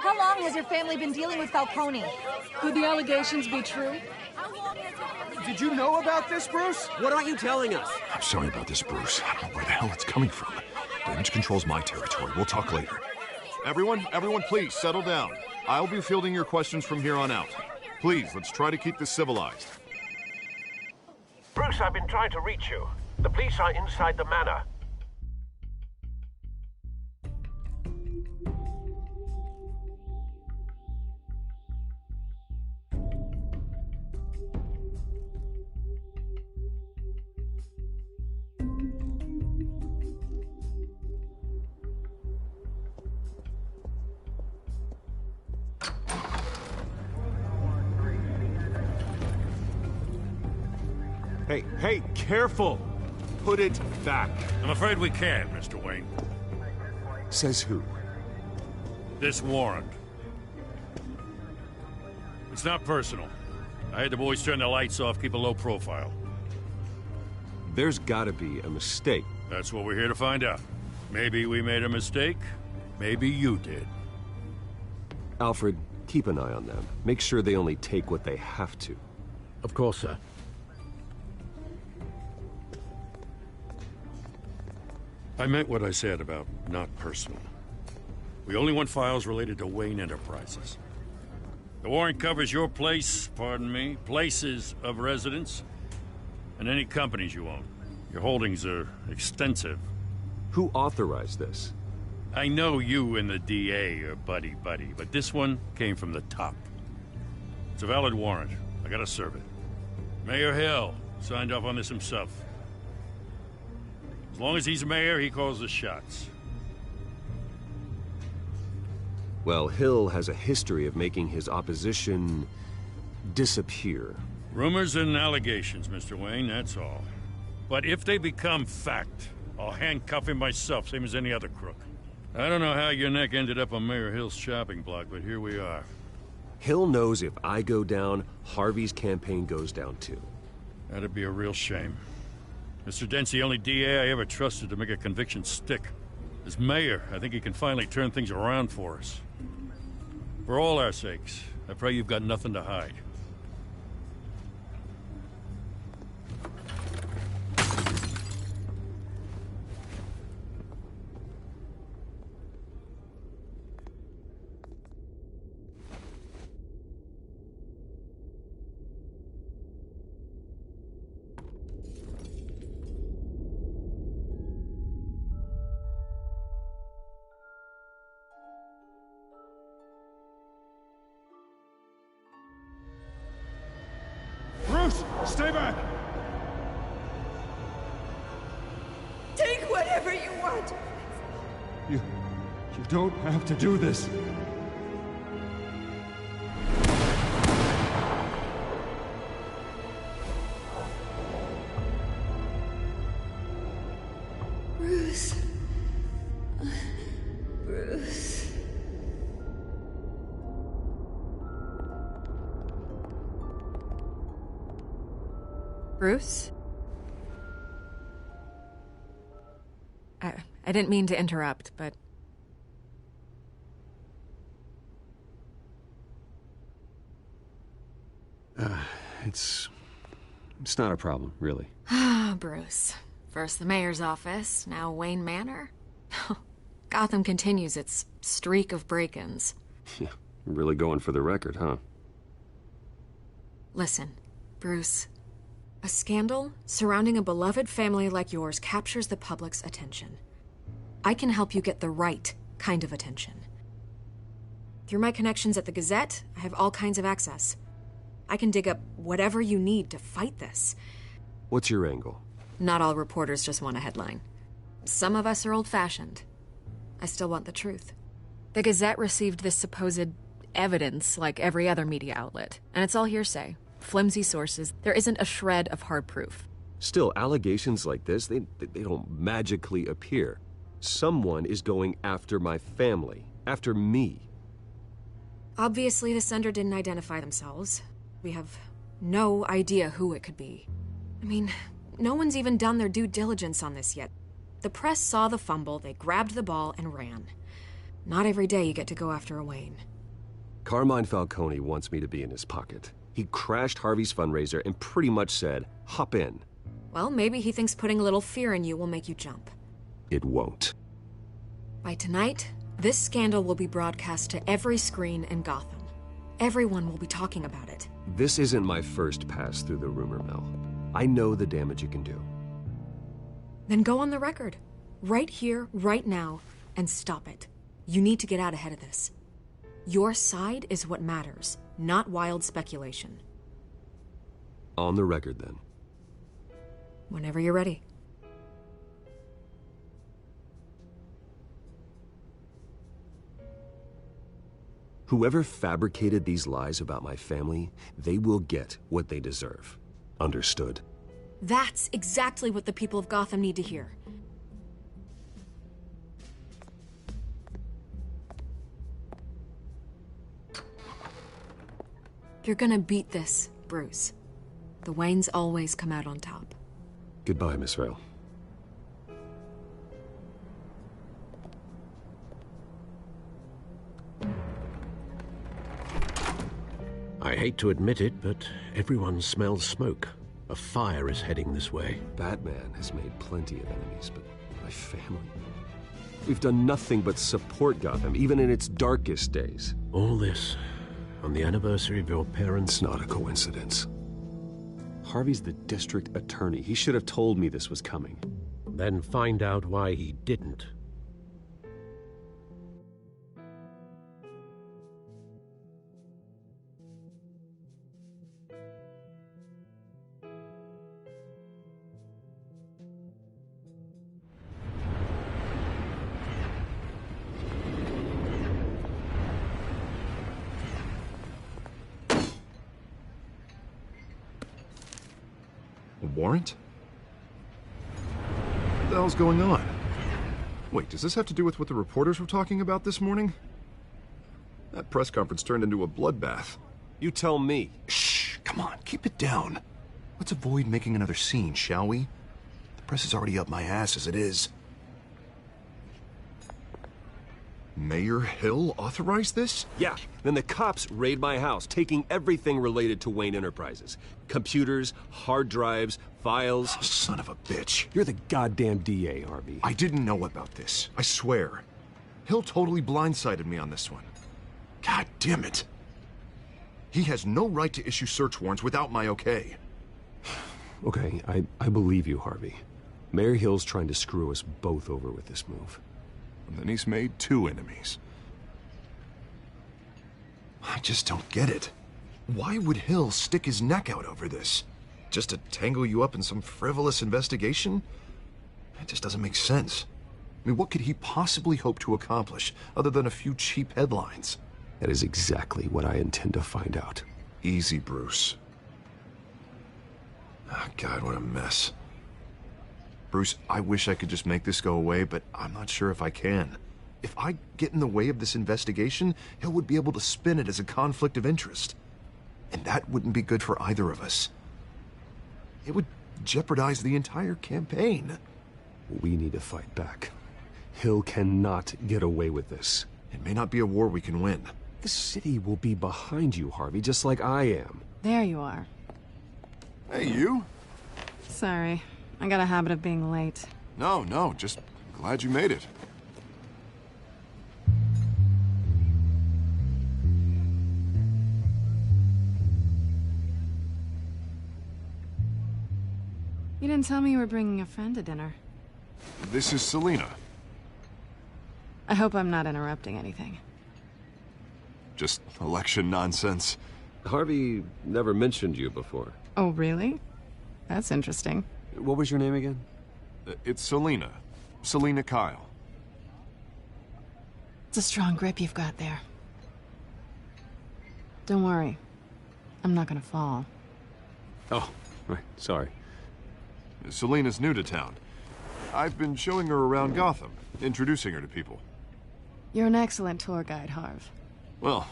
How long has your family been dealing with Falcone? Could the allegations be true? Did you know about this, Bruce? What aren't you telling us? I'm sorry about this, Bruce. I don't know where the hell it's coming from. Damage control's my territory. We'll talk later. Everyone, please, settle down. I'll be fielding your questions from here on out. Please, let's try to keep this civilized. Bruce, I've been trying to reach you. The police are inside the manor. Hey, careful! Put it back. I'm afraid we can't, Mr. Wayne. Says who? This warrant. It's not personal. I had the boys turn the lights off, keep a low profile. There's gotta be a mistake. That's what we're here to find out. Maybe we made a mistake. Maybe you did. Alfred, keep an eye on them. Make sure they only take what they have to. Of course, sir. I meant what I said about not personal. We only want files related to Wayne Enterprises. The warrant covers your place, pardon me, places of residence, and any companies you own. Your holdings are extensive. Who authorized this? I know you and the DA are buddy-buddy, but this one came from the top. It's a valid warrant. I gotta serve it. Mayor Hill signed off on this himself. As long as he's mayor, he calls the shots. Well, Hill has a history of making his opposition disappear. Rumors and allegations, Mr. Wayne, that's all. But if they become fact, I'll handcuff him myself, same as any other crook. I don't know how your neck ended up on Mayor Hill's shopping block, but here we are. Hill knows if I go down, Harvey's campaign goes down too. That'd be a real shame. Mr. Dent's the only DA I ever trusted to make a conviction stick. As mayor, I think he can finally turn things around for us. For all our sakes, I pray you've got nothing to hide. Bruce, stay back! Take whatever you want. You don't have to do this. Bruce. Bruce. Bruce? I didn't mean to interrupt, but... It's not a problem, really. Ah, Bruce. First the mayor's office, now Wayne Manor. Gotham continues its streak of break-ins. Yeah, really going for the record, huh? Listen, Bruce. A scandal surrounding a beloved family like yours captures the public's attention. I can help you get the right kind of attention. Through my connections at the Gazette, I have all kinds of access. I can dig up whatever you need to fight this. What's your angle? Not all reporters just want a headline. Some of us are old-fashioned. I still want the truth. The Gazette received this supposed evidence like every other media outlet, and it's all hearsay. Flimsy sources. There isn't a shred of hard proof. Still, allegations like this, they don't magically appear. Someone is going after my family, after me. Obviously, the sender didn't identify themselves. We have no idea who it could be. I mean, no one's even done their due diligence on this yet. The press saw the fumble, they grabbed the ball and ran. Not every day you get to go after a Wayne. Carmine Falcone wants me to be in his pocket. He crashed Harvey's fundraiser and pretty much said, hop in. Well, maybe he thinks putting a little fear in you will make you jump. It won't. By tonight, this scandal will be broadcast to every screen in Gotham. Everyone will be talking about it. This isn't my first pass through the rumor mill. I know the damage it can do. Then go on the record. Right here, right now, and stop it. You need to get out ahead of this. Your side is what matters, not wild speculation. On the record, then. Whenever you're ready. Whoever fabricated these lies about my family, they will get what they deserve. Understood? That's exactly what the people of Gotham need to hear. You're gonna beat this, Bruce. The Waynes always come out on top. Goodbye, Miss Vale. I hate to admit it, but everyone smells smoke. A fire is heading this way. Batman has made plenty of enemies, but my family... We've done nothing but support Gotham, even in its darkest days. All this on the anniversary of your parents'... It's not a coincidence. Harvey's the district attorney. He should have told me this was coming. Then find out why he didn't. Warrant? What the hell's going on? Wait, does this have to do with what the reporters were talking about this morning? That press conference turned into a bloodbath. You tell me. Shh, come on, keep it down. Let's avoid making another scene, shall we? The press is already up my ass as it is. Mayor Hill authorized this? Yeah, then the cops raid my house, taking everything related to Wayne Enterprises. Computers, hard drives, files... Oh, son of a bitch. You're the goddamn DA, Harvey. I didn't know about this, I swear. Hill totally blindsided me on this one. God damn it. He has no right to issue search warrants without my okay. Okay, I believe you, Harvey. Mayor Hill's trying to screw us both over with this move. And then he's made two enemies. I just don't get it. Why would Hill stick his neck out over this? Just to tangle you up in some frivolous investigation? It just doesn't make sense. I mean, what could he possibly hope to accomplish other than a few cheap headlines? That is exactly what I intend to find out. Easy, Bruce. Oh, God, what a mess. Bruce, I wish I could just make this go away, but I'm not sure if I can. If I get in the way of this investigation, Hill would be able to spin it as a conflict of interest. And that wouldn't be good for either of us. It would jeopardize the entire campaign. We need to fight back. Hill cannot get away with this. It may not be a war we can win. The city will be behind you, Harvey, just like I am. There you are. Hey, you. Sorry. I got a habit of being late. No, just glad you made it. You didn't tell me you were bringing a friend to dinner. This is Selina. I hope I'm not interrupting anything. Just election nonsense. Harvey never mentioned you before. Oh, really? That's interesting. What was your name again? It's Selina. Selina Kyle. It's a strong grip you've got there. Don't worry. I'm not gonna fall. Oh, right. Sorry. Selina's new to town. I've been showing her around Gotham, introducing her to people. You're an excellent tour guide, Harv. Well,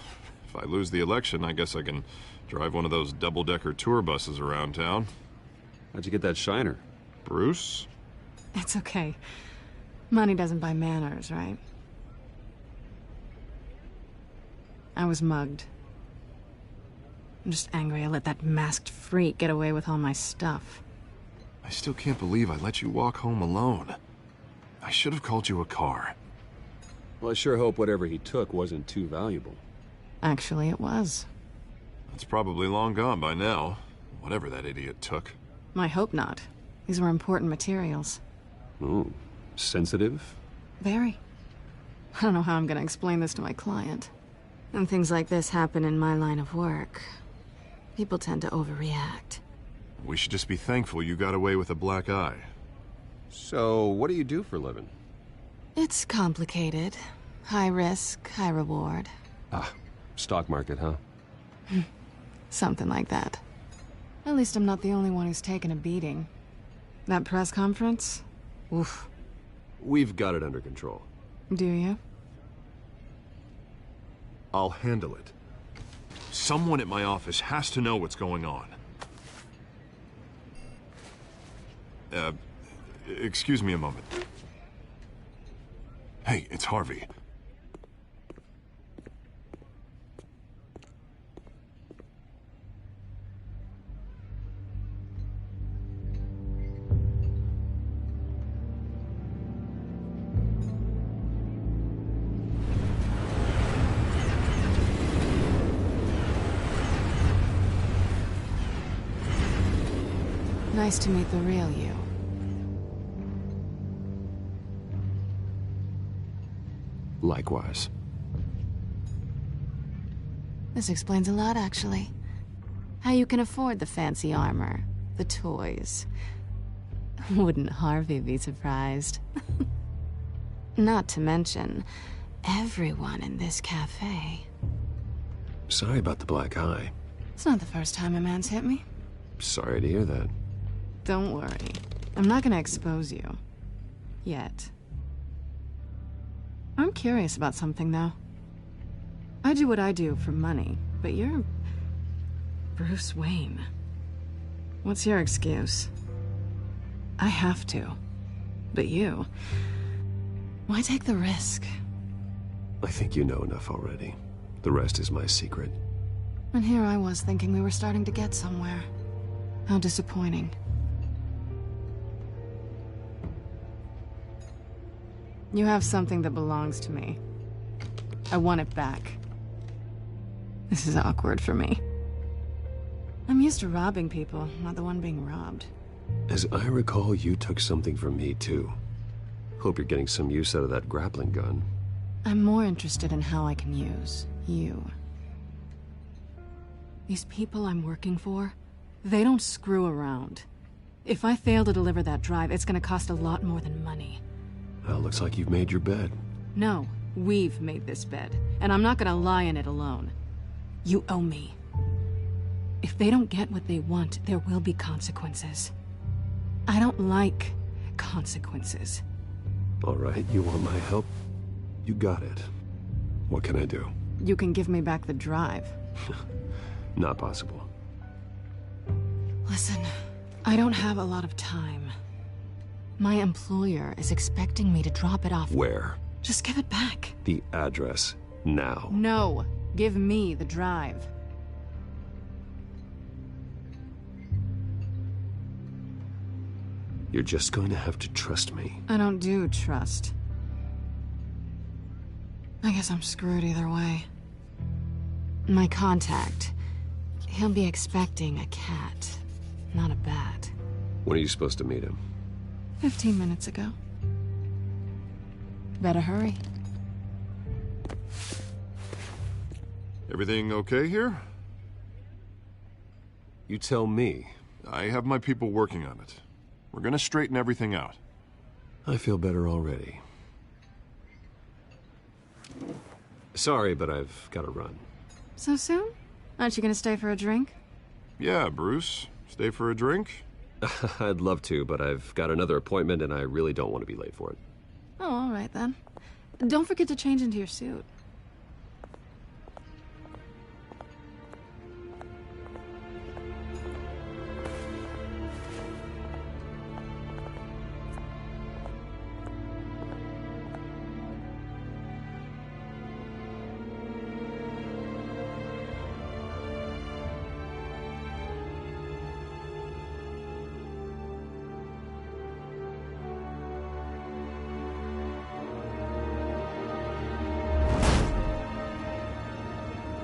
if I lose the election, I guess I can drive one of those double-decker tour buses around town. How'd you get that shiner? Bruce? It's okay. Money doesn't buy manners, right? I was mugged. I'm just angry I let that masked freak get away with all my stuff. I still can't believe I let you walk home alone. I should have called you a car. Well, I sure hope whatever he took wasn't too valuable. Actually, it was. It's probably long gone by now, whatever that idiot took. I hope not. These were important materials. Ooh, sensitive? Very. I don't know how I'm gonna explain this to my client. When things like this happen in my line of work, people tend to overreact. We should just be thankful you got away with a black eye. So, what do you do for a living? It's complicated. High risk, high reward. Ah, stock market, huh? Something like that. At least I'm not the only one who's taken a beating. That press conference? Oof. We've got it under control. Do you? I'll handle it. Someone at my office has to know what's going on. Excuse me a moment. Hey, it's Harvey. Nice to meet the real you. Likewise. This explains a lot, actually. How you can afford the fancy armor, the toys. Wouldn't Harvey be surprised? Not to mention, everyone in this cafe. Sorry about the black eye. It's not the first time a man's hit me. Sorry to hear that. Don't worry. I'm not gonna expose you. Yet. I'm curious about something, though. I do what I do for money, but you're... Bruce Wayne. What's your excuse? I have to. But you... Why take the risk? I think you know enough already. The rest is my secret. And here I was thinking we were starting to get somewhere. How disappointing. You have something that belongs to me. I want it back. This is awkward for me. I'm used to robbing people, not the one being robbed. As I recall, you took something from me, too. Hope you're getting some use out of that grappling gun. I'm more interested in how I can use you. These people I'm working for, they don't screw around. If I fail to deliver that drive, it's gonna cost a lot more than money. Well, looks like you've made your bed. No, we've made this bed, and I'm not gonna lie in it alone. You owe me. If they don't get what they want, there will be consequences. I don't like consequences. All right, you want my help? You got it. What can I do? You can give me back the drive. Not possible. Listen, I don't have a lot of time. My employer is expecting me to drop it off. Where? Just give it back. The address, now. No, give me the drive. You're just going to have to trust me. I don't do trust. I guess I'm screwed either way. My contact. He'll be expecting a cat, not a bat. When are you supposed to meet him? 15 minutes ago. Better hurry. Everything okay here? You tell me. I have my people working on it. We're gonna straighten everything out. I feel better already. Sorry, but I've got to run. So soon? Aren't you gonna stay for a drink? Yeah, Bruce. Stay for a drink? I'd love to, but I've got another appointment and I really don't want to be late for it. Oh, all right then. Don't forget to change into your suit.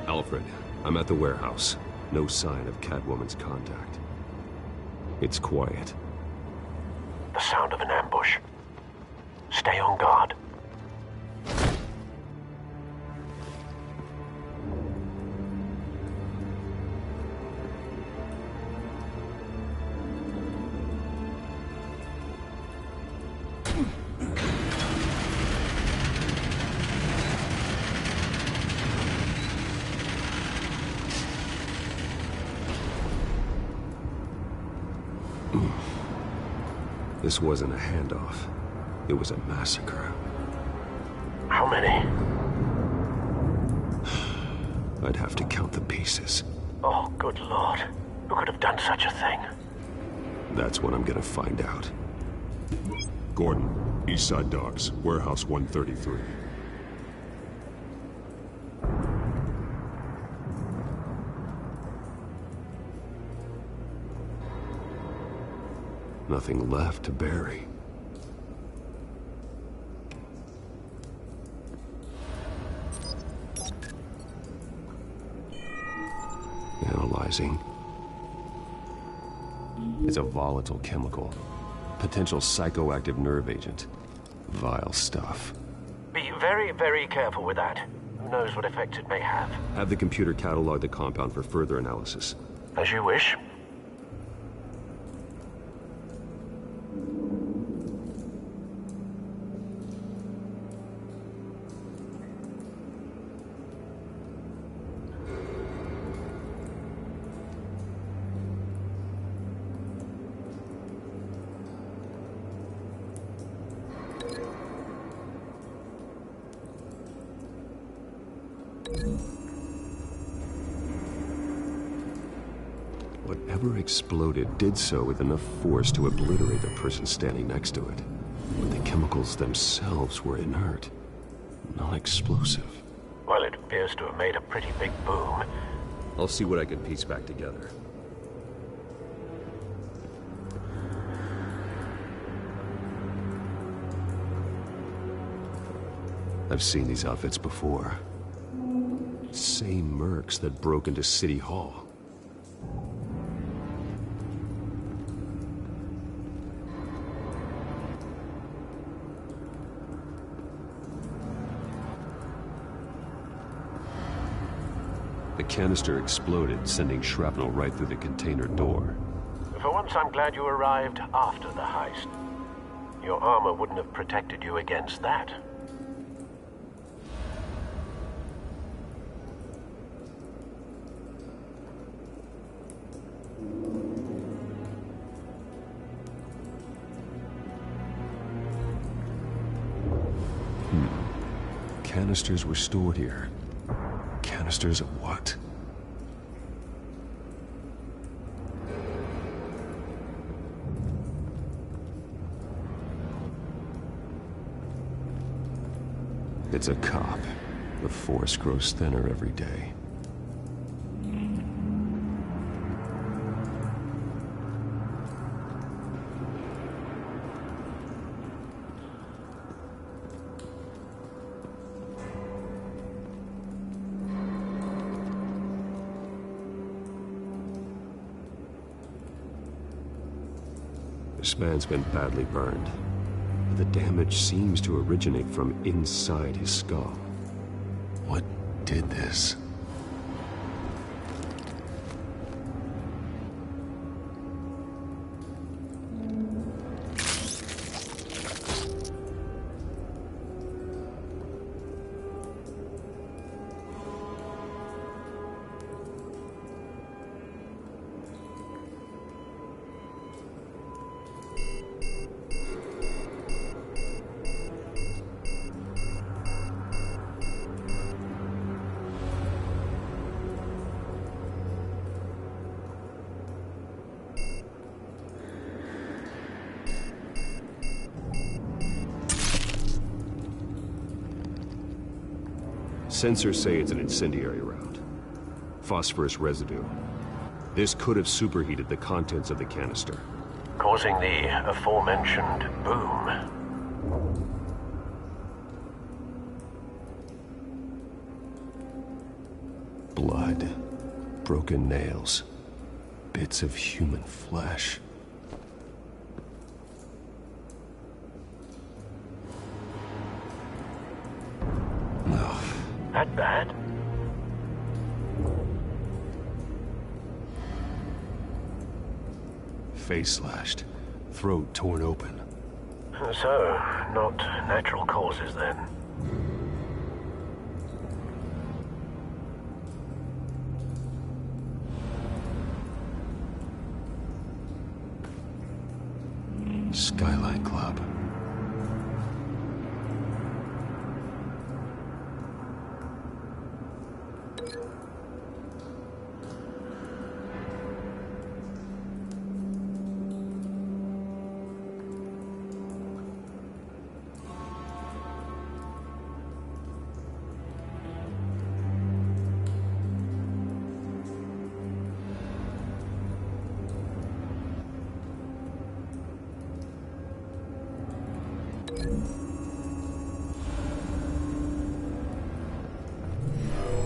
Alfred, I'm at the warehouse. No sign of Catwoman's contact. It's quiet. The sound of an ambush. Stay on guard. This wasn't a handoff. It was a massacre. How many? I'd have to count the pieces. Oh, good Lord. Who could have done such a thing? That's what I'm gonna find out. Gordon, Eastside Docks, Warehouse 133. Nothing left to bury. Analyzing. It's a volatile chemical. Potential psychoactive nerve agent. Vile stuff. Be very, very careful with that. Who knows what effects it may have. Have the computer catalog the compound for further analysis. As you wish. Whatever exploded did so with enough force to obliterate the person standing next to it. But the chemicals themselves were inert, non-explosive. Well, it appears to have made a pretty big boom. I'll see what I can piece back together. I've seen these outfits before. Same mercs that broke into City Hall. The canister exploded, sending shrapnel right through the container door. For once, I'm glad you arrived after the heist. Your armor wouldn't have protected you against that. Canisters were stored here. Canisters of what? It's a cop. The force grows thinner every day. This man's been badly burned. The damage seems to originate from inside his skull. What did this? Sensors say it's an incendiary round. Phosphorus residue. This could have superheated the contents of the canister, causing the aforementioned boom. Blood, broken nails, bits of human flesh. No. That bad? Face slashed, throat torn open. So, not natural causes then. Skyline Club.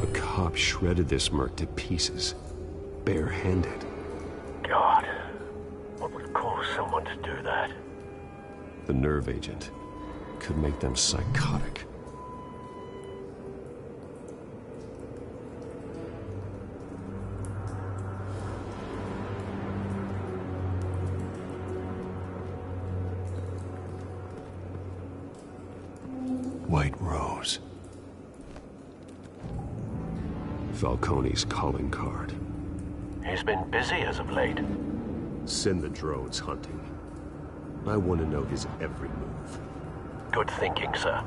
The cop shredded this merc to pieces, barehanded. God, what would cause someone to do that? The nerve agent could make them psychotic. White Rose. Falcone's calling card. He's been busy as of late. Send the drones hunting. I want to know his every move. Good thinking, sir.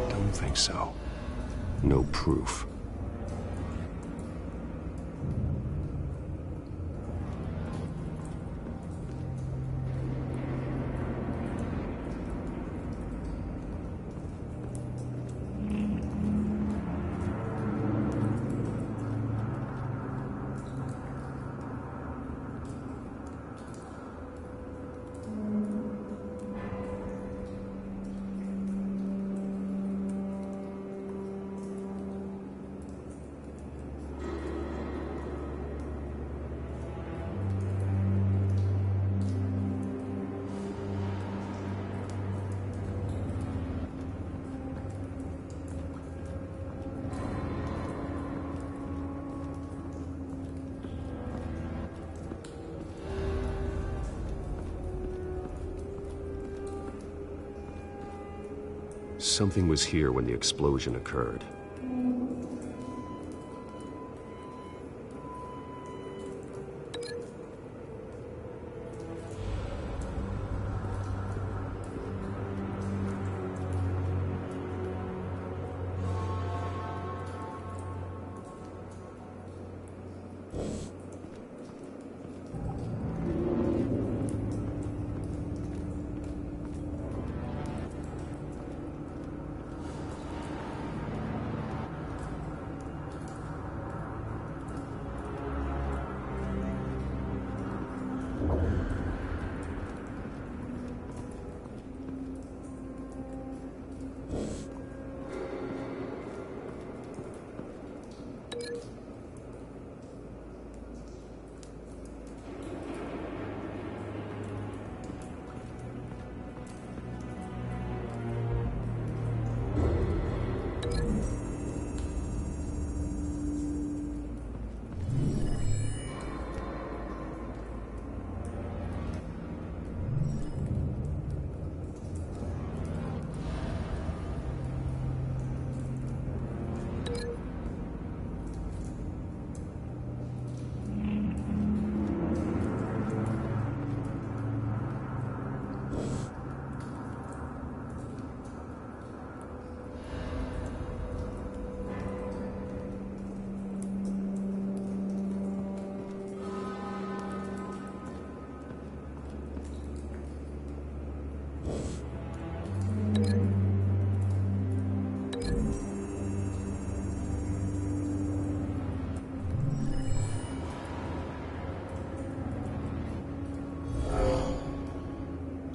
Don't think so. No proof. Something was here when the explosion occurred.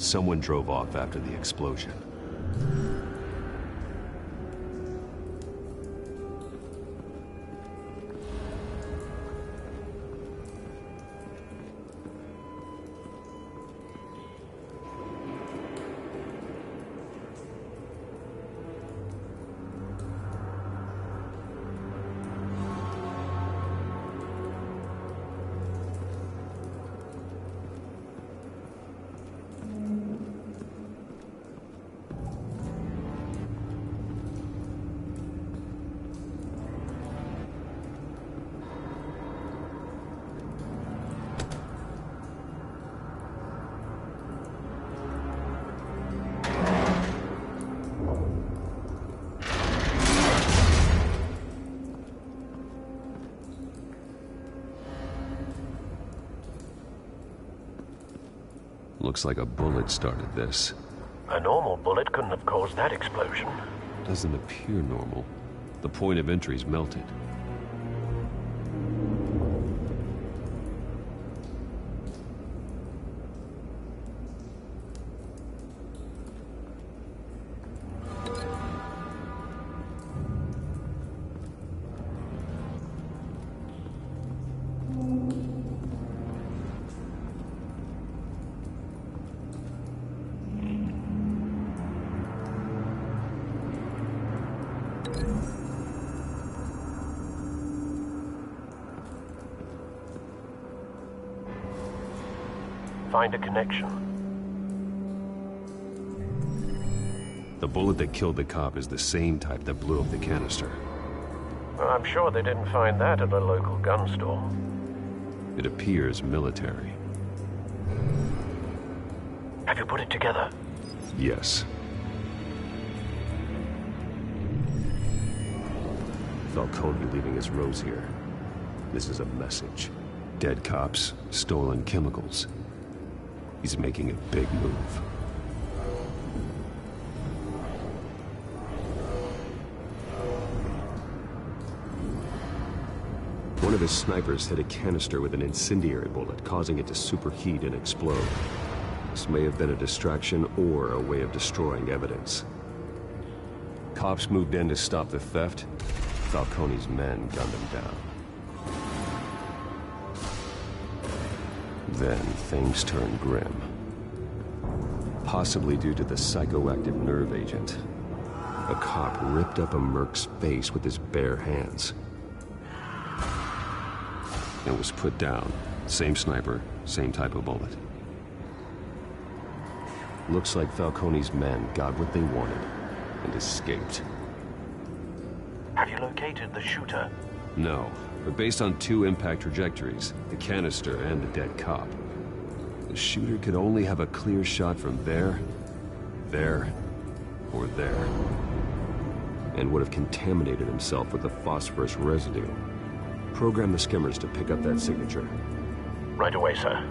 someone drove off after the explosion. Looks like a bullet started this. A normal bullet couldn't have caused that explosion. Doesn't appear normal. The point of entry's melted. Find a connection. The bullet that killed the cop is the same type that blew up the canister. Well, I'm sure they didn't find that at a local gun store. It appears military. Have you put it together? Yes. Falcone leaving his rose here. This is a message. Dead cops, stolen chemicals. He's making a big move. One of his snipers hit a canister with an incendiary bullet, causing it to superheat and explode. This may have been a distraction or a way of destroying evidence. Cops moved in to stop the theft. Falcone's men gunned him down. Then things turned grim. Possibly due to the psychoactive nerve agent. A cop ripped up a merc's face with his bare hands. It was put down. Same sniper, same type of bullet. Looks like Falcone's men got what they wanted and escaped. Have you located the shooter? No, but based on two impact trajectories, the canister and the dead cop, the shooter could only have a clear shot from there, or there, and would have contaminated himself with the phosphorus residue. Program the skimmers to pick up that signature. Right away, sir.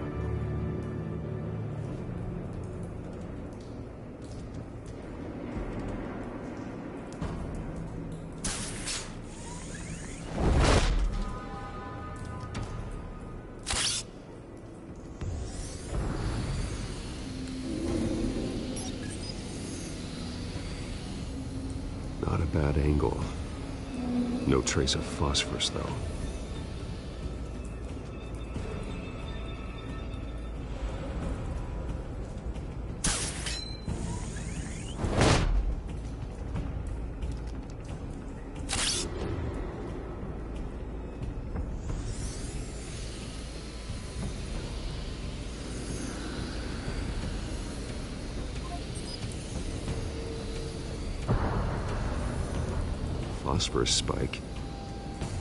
Not a bad angle. No trace of phosphorus, though. Phosphorus spike.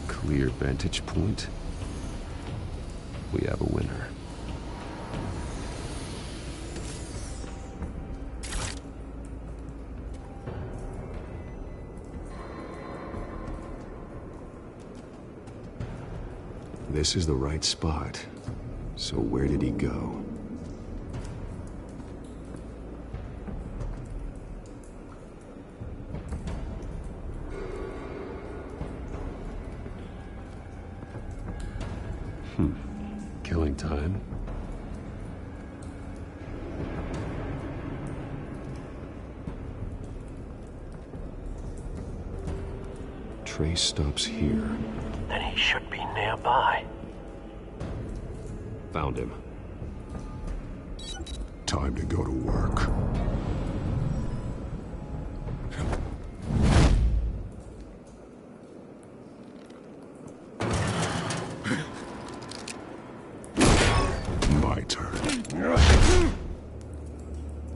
Clear vantage point. We have a winner. This is the right spot. So where did he go? Killing time. trace stops here. Then he should be nearby. Found him. Time to go to work. My turn.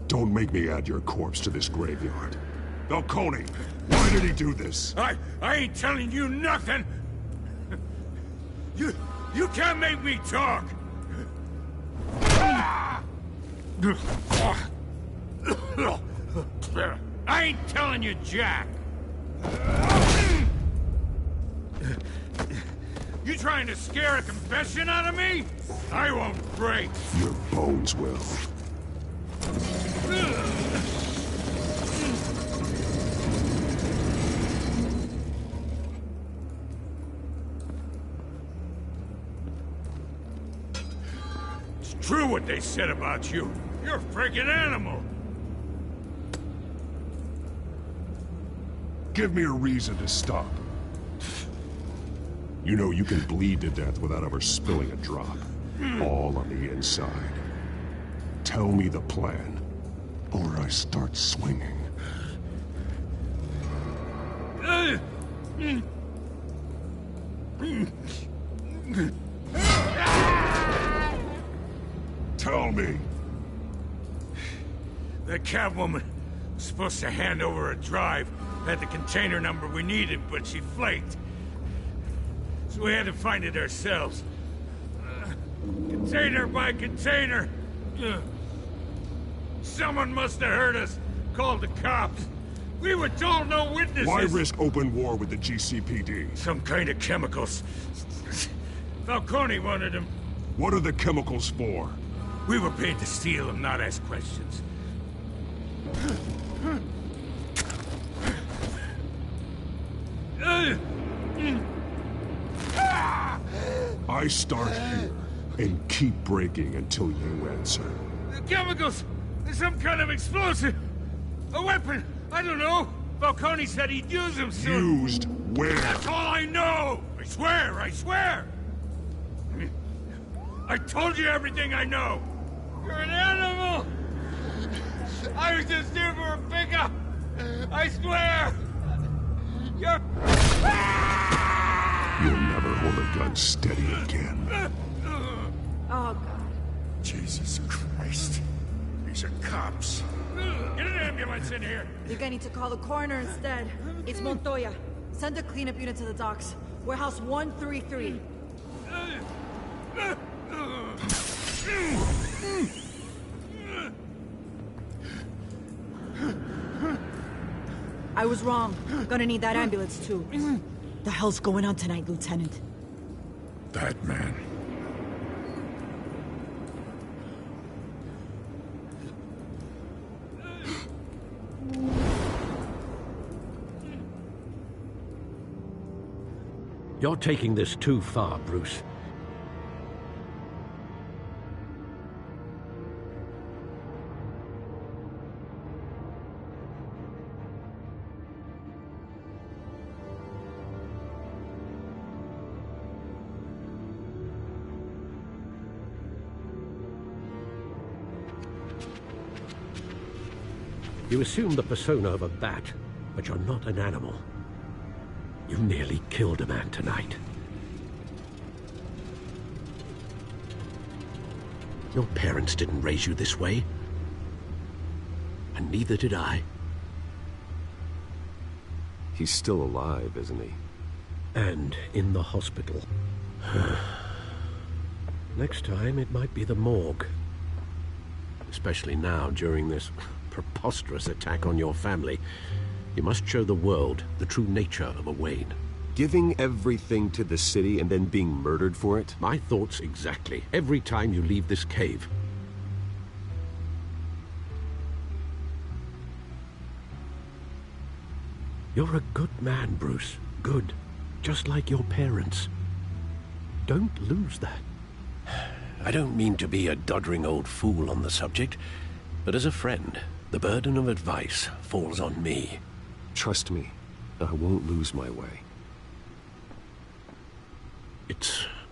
Don't make me add your corpse to this graveyard. Falcone, why did he do this? I ain't telling you nothing! You can't make me talk! I ain't telling you jack! You trying to scare a confession out of me? I won't break! Your bones will. It's true what they said about you. You're a freaking animal! Give me a reason to stop. You know you can bleed to death without ever spilling a drop. All on the inside. Tell me the plan, or I start swinging. Tell me. The Catwoman was supposed to hand over a drive, had the container number we needed, but she flaked. So we had to find it ourselves. Container by container. Someone must have heard us, called the cops. We were told no witnesses. Why risk open war with the GCPD? Some kind of chemicals. Falcone wanted them. What are the chemicals for? We were paid to steal them, not ask questions. I start here and keep breaking until you answer. The chemicals! Some kind of explosive! A weapon! I don't know! Falcone said he'd use them soon! Used where? That's all I know! I swear! I swear! I told you everything I know! You're an animal! I was just here for a pickup! I swear! You're... You'll never hold a gun steady again. Oh, God. Jesus Christ. These are cops. Get an ambulance in here! Think I need to call the coroner instead. It's Montoya. Send a cleanup unit to the docks. Warehouse 133. I was wrong. Gonna need that ambulance, too. The hell's going on tonight, Lieutenant? That man. You're taking this too far, Bruce. You assume the persona of a bat, but you're not an animal. You nearly killed a man tonight. Your parents didn't raise you this way. And neither did I. He's still alive, isn't he? And in the hospital. Next time, it might be the morgue. Especially now, during this preposterous attack on your family. You must show the world the true nature of a Wayne. Giving everything to the city and then being murdered for it? My thoughts exactly. Every time you leave this cave. You're a good man, Bruce. Good. Just like your parents. Don't lose that. I don't mean to be a doddering old fool on the subject, but as a friend, the burden of advice falls on me. Trust me, I won't lose my way.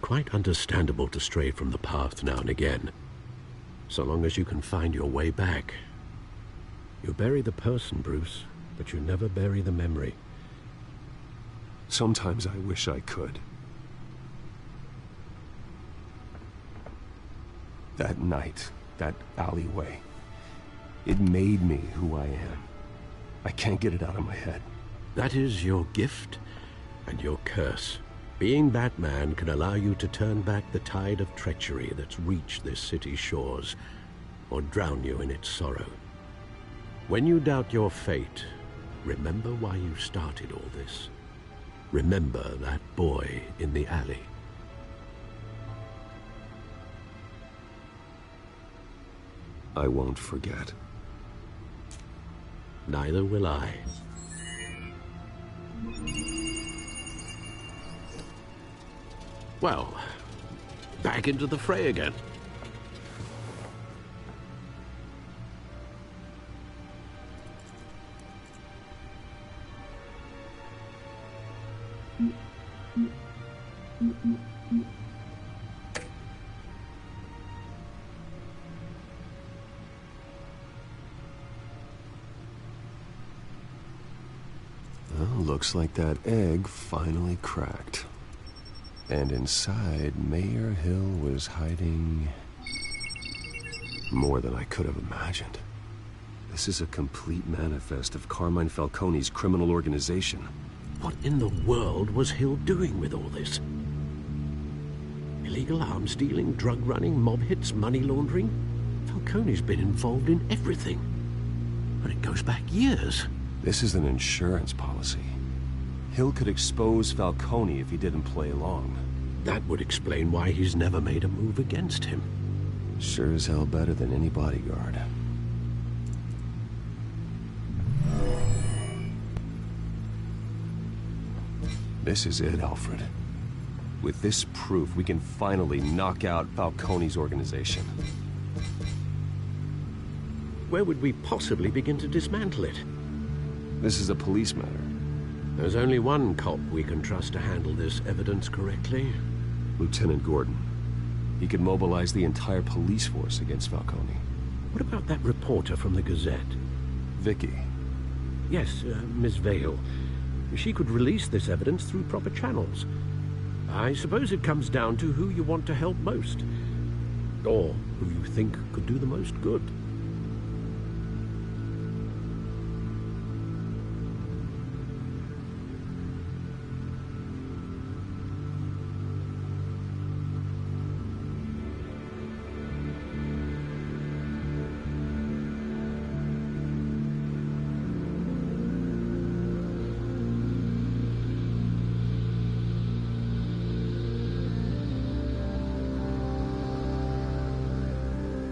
Quite understandable to stray from the path now and again, so long as you can find your way back. You bury the person, Bruce, but you never bury the memory. Sometimes I wish I could. That night, that alleyway, it made me who I am. I can't get it out of my head. That is your gift and your curse. Being Batman can allow you to turn back the tide of treachery that's reached this city's shores, or drown you in its sorrow. When you doubt your fate, remember why you started all this. Remember that boy in the alley. I won't forget. Neither will I. Well, back into the fray again. Well, looks like that egg finally cracked. And inside, Mayor Hill was hiding more than I could have imagined. This is a complete manifest of Carmine Falcone's criminal organization. What in the world was Hill doing with all this? Illegal arms dealing, drug running, mob hits, money laundering? Falcone's been involved in everything. But it goes back years. This is an insurance policy. Hill could expose Falcone if he didn't play along. That would explain why he's never made a move against him. Sure as hell better than any bodyguard. This is it, Alfred. With this proof, we can finally knock out Falcone's organization. Where would we possibly begin to dismantle it? This is a police matter. There's only one cop we can trust to handle this evidence correctly. Lieutenant Gordon. He could mobilize the entire police force against Falcone. What about that reporter from the Gazette? Vicky. Yes, Miss Vale. She could release this evidence through proper channels. I suppose it comes down to who you want to help most. Or who you think could do the most good.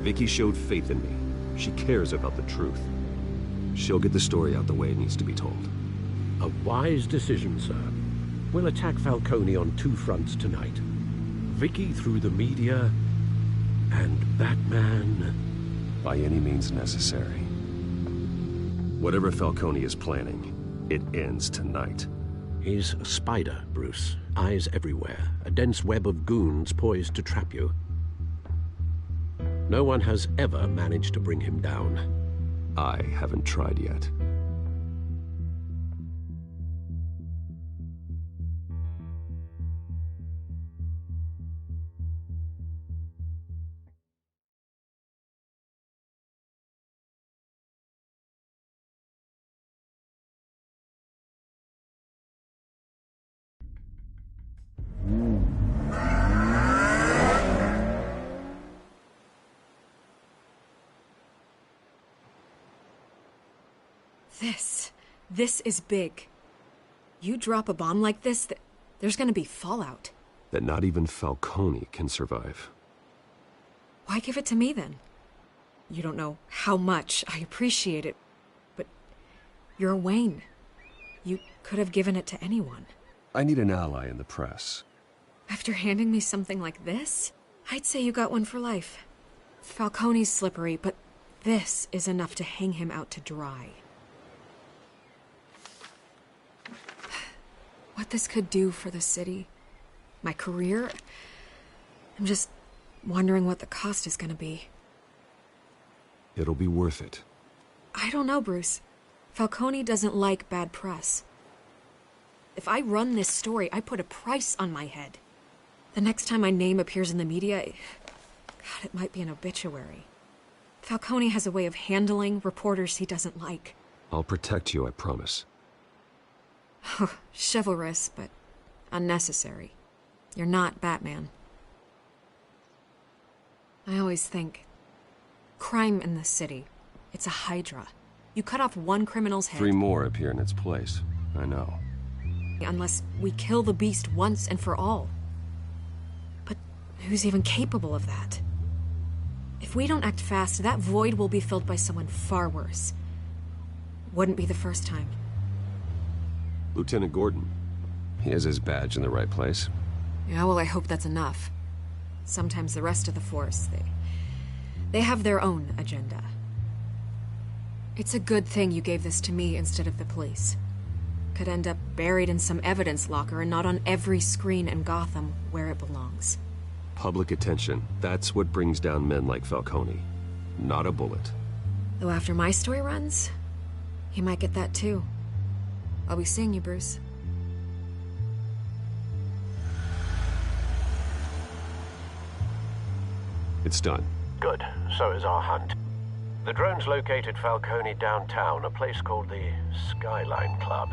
Vicky showed faith in me. She cares about the truth. She'll get the story out the way it needs to be told. A wise decision, sir. We'll attack Falcone on two fronts tonight. Vicky through the media, and Batman... by any means necessary. Whatever Falcone is planning, it ends tonight. He's a spider, Bruce. Eyes everywhere. A dense web of goons poised to trap you. No one has ever managed to bring him down. I haven't tried yet. This is big. You drop a bomb like this, there's gonna be fallout. That not even Falcone can survive. Why give it to me, then? You don't know how much I appreciate it, but you're Wayne. You could have given it to anyone. I need an ally in the press. After handing me something like this, I'd say you got one for life. Falcone's slippery, but this is enough to hang him out to dry. What this could do for the city, my career, I'm just wondering what the cost is gonna be. It'll be worth it. I don't know, Bruce. Falcone doesn't like bad press. If I run this story, I put a price on my head. The next time my name appears in the media, God, it might be an obituary. Falcone has a way of handling reporters he doesn't like. I'll protect you, I promise. Chivalrous, but unnecessary. You're not Batman. I always think, crime in this city, it's a hydra. You cut off one criminal's head. 3 more appear in its place. I know. Unless we kill the beast once and for all. But who's even capable of that? If we don't act fast, that void will be filled by someone far worse. Wouldn't be the first time. Lieutenant Gordon. He has his badge in the right place. Yeah, well, I hope that's enough. Sometimes the rest of the force, they have their own agenda. It's a good thing you gave this to me instead of the police. Could end up buried in some evidence locker and not on every screen in Gotham where it belongs. Public attention. That's what brings down men like Falcone. Not a bullet. Though after my story runs, he might get that too. I'll be seeing you, Bruce. It's done. Good. So is our hunt. The drones located Falcone downtown, a place called the Skyline Club.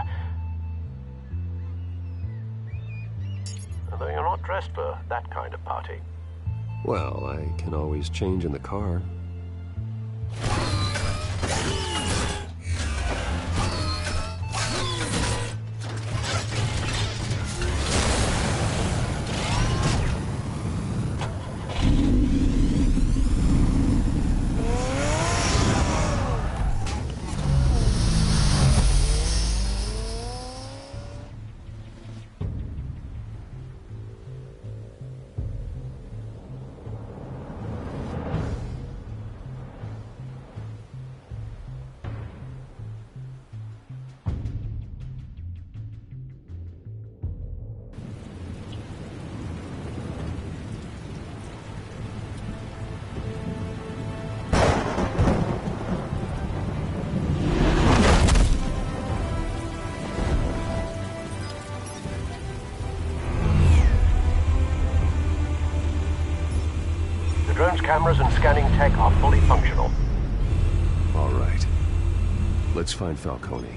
Although you're not dressed for that kind of party. Well, I can always change in the car. Drone's cameras and scanning tech are fully functional. All right. Let's find Falcone.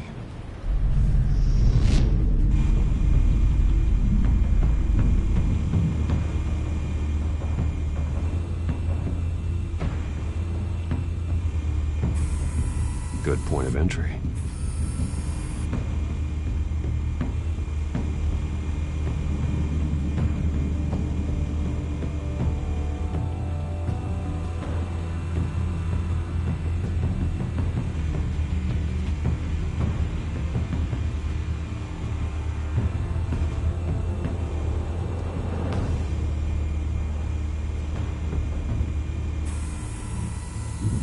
Good point of entry.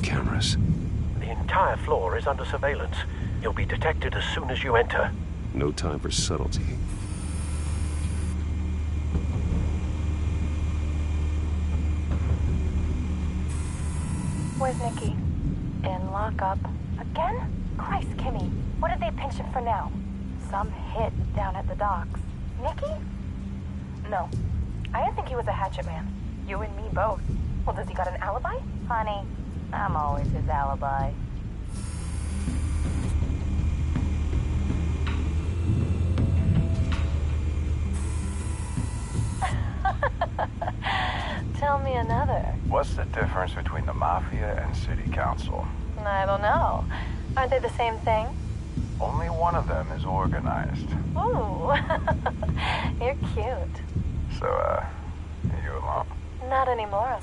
Cameras. The entire floor is under surveillance. You'll be detected as soon as you enter. No time for subtlety. Where's Nicky? In lockup. Again? Christ, Kimmy. What did they pinch him for now? Some hit down at the docks. Nicky? No. I didn't think he was a hatchet man. You and me both. Well, does he got an alibi? Honey, I'm always his alibi. Tell me another. What's the difference between the Mafia and City Council? I don't know. Aren't they the same thing? Only one of them is organized. Ooh. You're cute. So, are you alone? Not anymore, I'm not.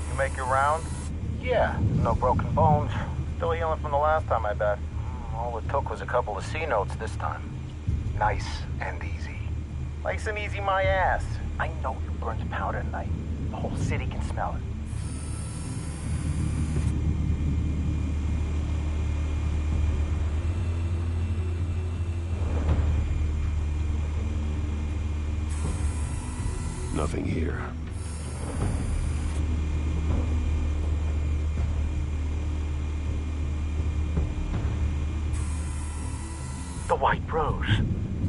You make your round? Yeah, no broken bones. Still healing from the last time, I bet. All it took was a couple of C notes this time. Nice and easy. Nice and easy, my ass. I know you burned powder tonight. The whole city can smell it. Nothing here. The white rose.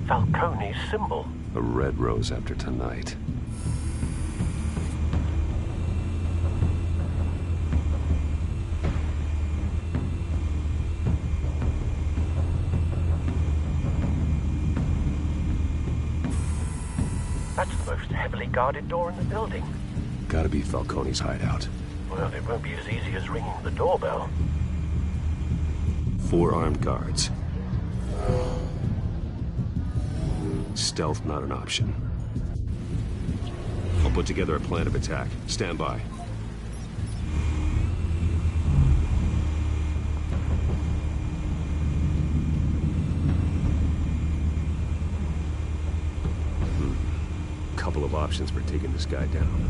Falcone's symbol. A red rose after tonight. That's the most heavily guarded door in the building. Gotta be Falcone's hideout. Well, it won't be as easy as ringing the doorbell. 4 armed guards. Stealth not an option. I'll put together a plan of attack. Stand by. Couple of options for taking this guy down.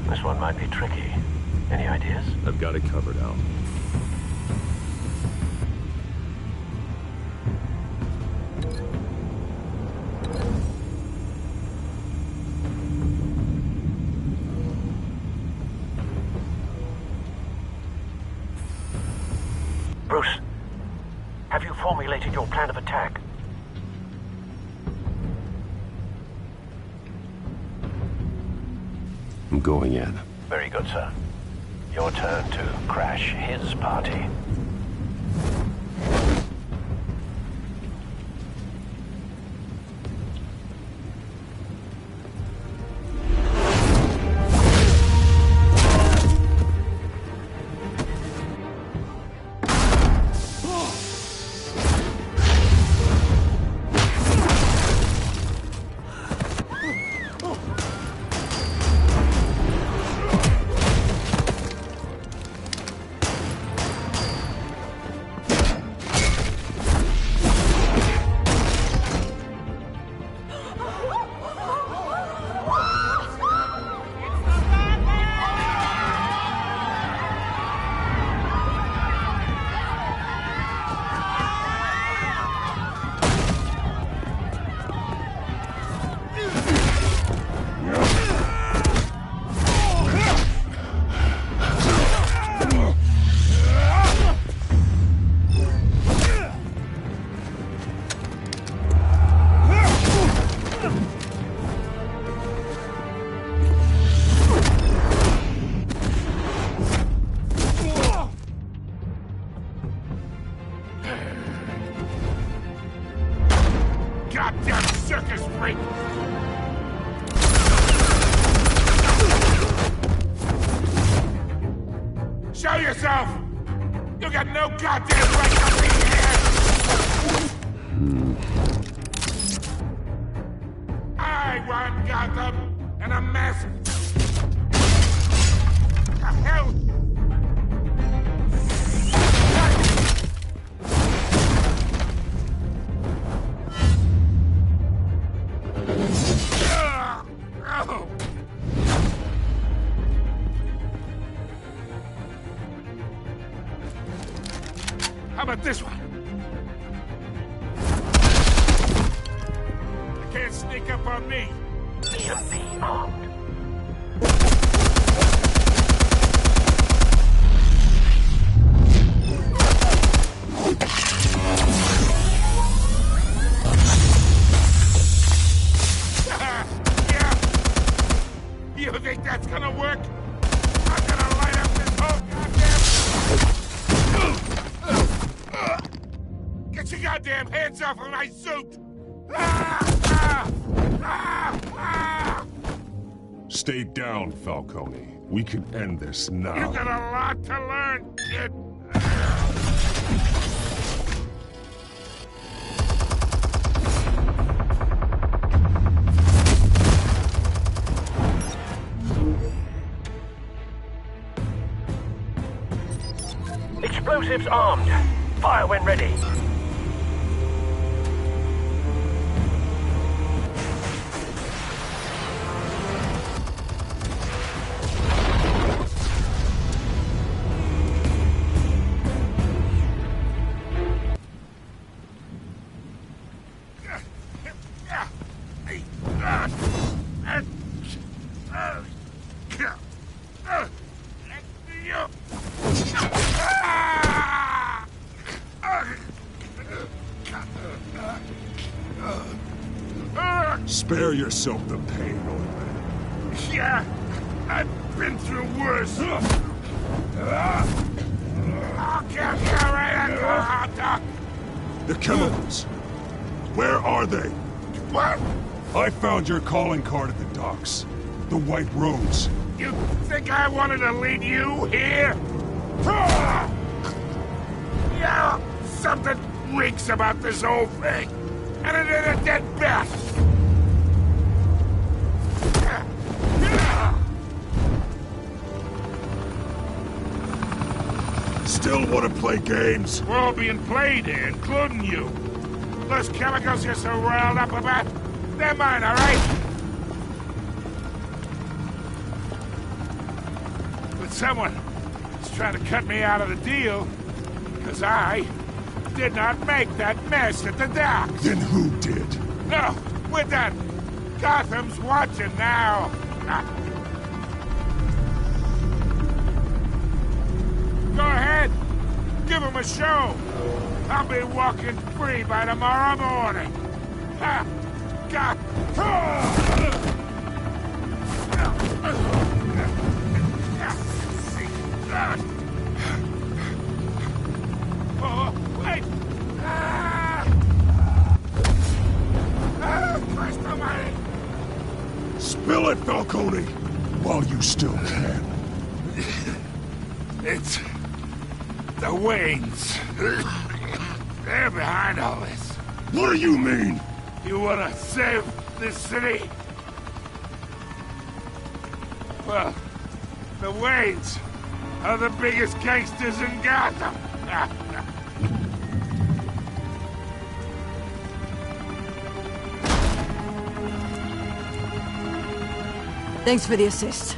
This one might be tricky. Any ideas? I've got it covered, Al. Bruce, have you formulated your plan of attack? I'm going in. Very good, sir. Your turn to crash his party. yourself! You got no goddamn right to be here! I run Gotham, and a mess. The hell? How about this one? You can't sneak up on me. EMP armed. Yeah. You think that's gonna work? I'm gonna light up this whole goddamn... Get your goddamn hands off of my suit! Stay down, Falcone. We can end this now. You got a lot to learn, kid. Explosives armed. Fire when ready. Spare yourself the pain, old man. Yeah, I've been through worse. I'll kill you right at the hot dog. The chemicals. Where are they? What? I found your calling card at the docks. The White Rose. You think I wanted to lead you here? Yeah, something reeks about this whole thing. And it is a dead bat. Still want to play games? We're all being played here, including you. Those chemicals you're so riled up about, they're mine, all right? But someone is trying to cut me out of the deal, because I did not make that mess at the docks. Then who did? No, we're done. Gotham's watching now. Go ahead. Give him a show. I'll be walking free by tomorrow morning. God. Oh, wait. Christ almighty. Spill it, Falcone, while you still can. It's the Waynes. They're behind all this. What do you mean? You wanna save this city? Well, the Waynes are the biggest gangsters in Gotham. Thanks for the assist.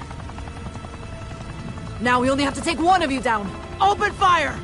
Now we only have to take one of you down. Open fire!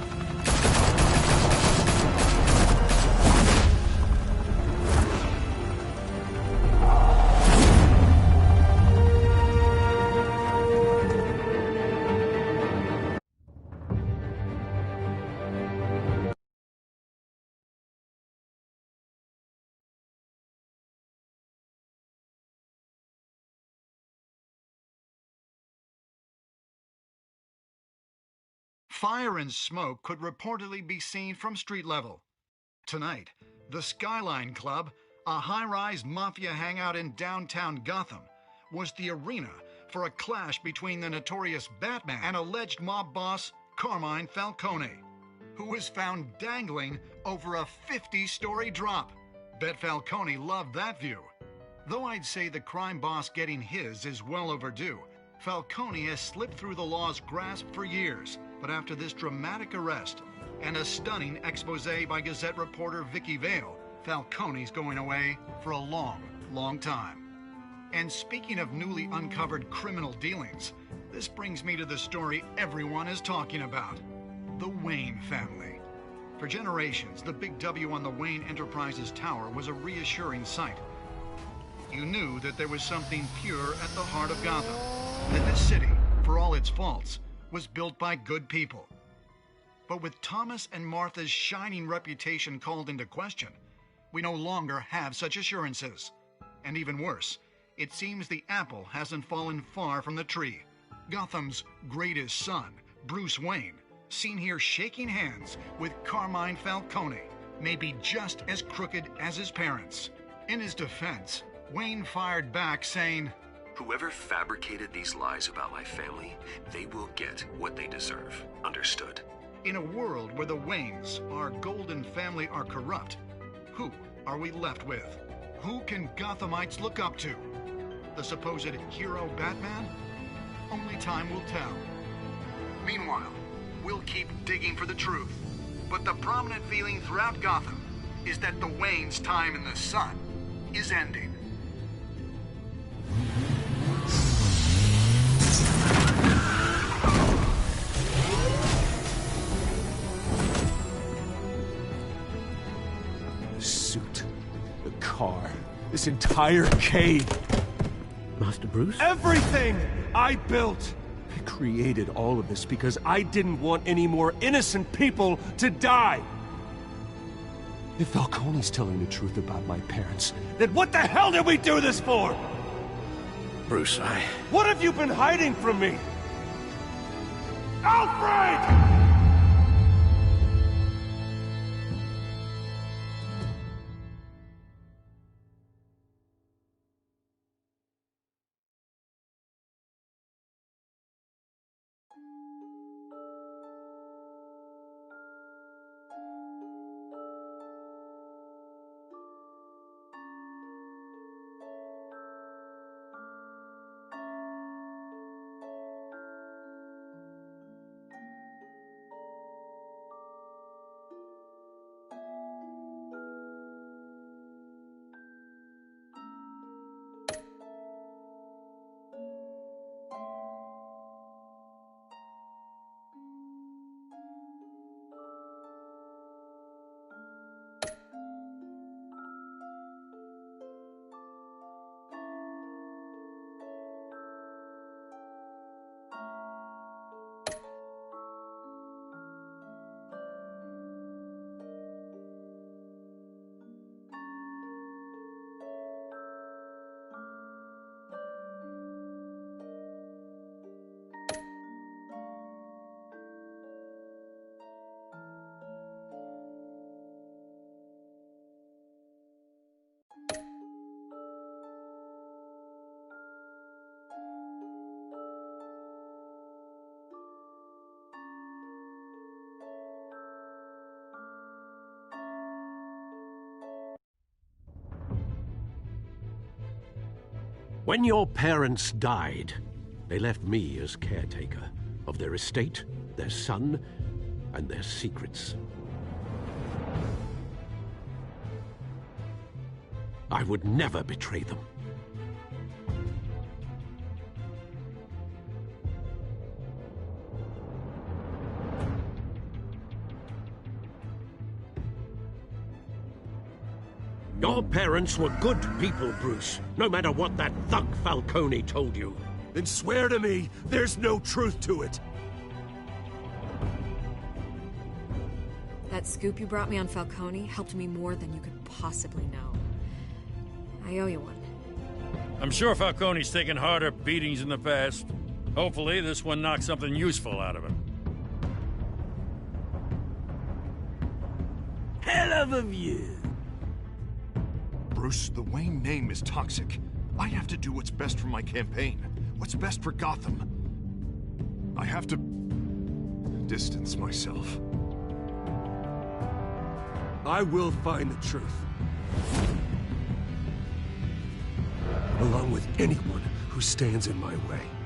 Fire and smoke could reportedly be seen from street level. Tonight, the Skyline Club, a high-rise mafia hangout in downtown Gotham, was the arena for a clash between the notorious Batman and alleged mob boss Carmine Falcone, who was found dangling over a 50-story drop. Bet Falcone loved that view. Though I'd say the crime boss getting his is well overdue, Falcone has slipped through the law's grasp for years. But after this dramatic arrest and a stunning expose by Gazette reporter Vicky Vale, Falcone's going away for a long, long time. And speaking of newly uncovered criminal dealings, this brings me to the story everyone is talking about: the Wayne family. For generations, the big W on the Wayne Enterprises tower was a reassuring sight. You knew that there was something pure at the heart of Gotham, that this city, for all its faults, was built by good people. But with Thomas and Martha's shining reputation called into question, we no longer have such assurances. And even worse, it seems the apple hasn't fallen far from the tree. Gotham's greatest son, Bruce Wayne, seen here shaking hands with Carmine Falcone, may be just as crooked as his parents. In his defense, Wayne fired back saying, "Whoever fabricated these lies about my family, they will get what they deserve. Understood?" In a world where the Waynes, our golden family, are corrupt, who are we left with? Who can Gothamites look up to? The supposed hero Batman? Only time will tell. Meanwhile, we'll keep digging for the truth. But the prominent feeling throughout Gotham is that the Waynes' time in the sun is ending. The suit, the car, this entire cave. Master Bruce? Everything I built! I created all of this because I didn't want any more innocent people to die! If Falcone's telling the truth about my parents, then what the hell did we do this for? Bruce, What have you been hiding from me? Alfred! When your parents died, they left me as caretaker of their estate, their son, and their secrets. I would never betray them. Your parents were good people, Bruce, no matter what that thug Falcone told you. Then swear to me there's no truth to it. That scoop you brought me on Falcone helped me more than you could possibly know. I owe you one. I'm sure Falcone's taken harder beatings in the past. Hopefully, this one knocks something useful out of him. Hell of a view. Bruce, the Wayne name is toxic. I have to do what's best for my campaign. What's best for Gotham. I have to distance myself. I will find the truth. Along with anyone who stands in my way.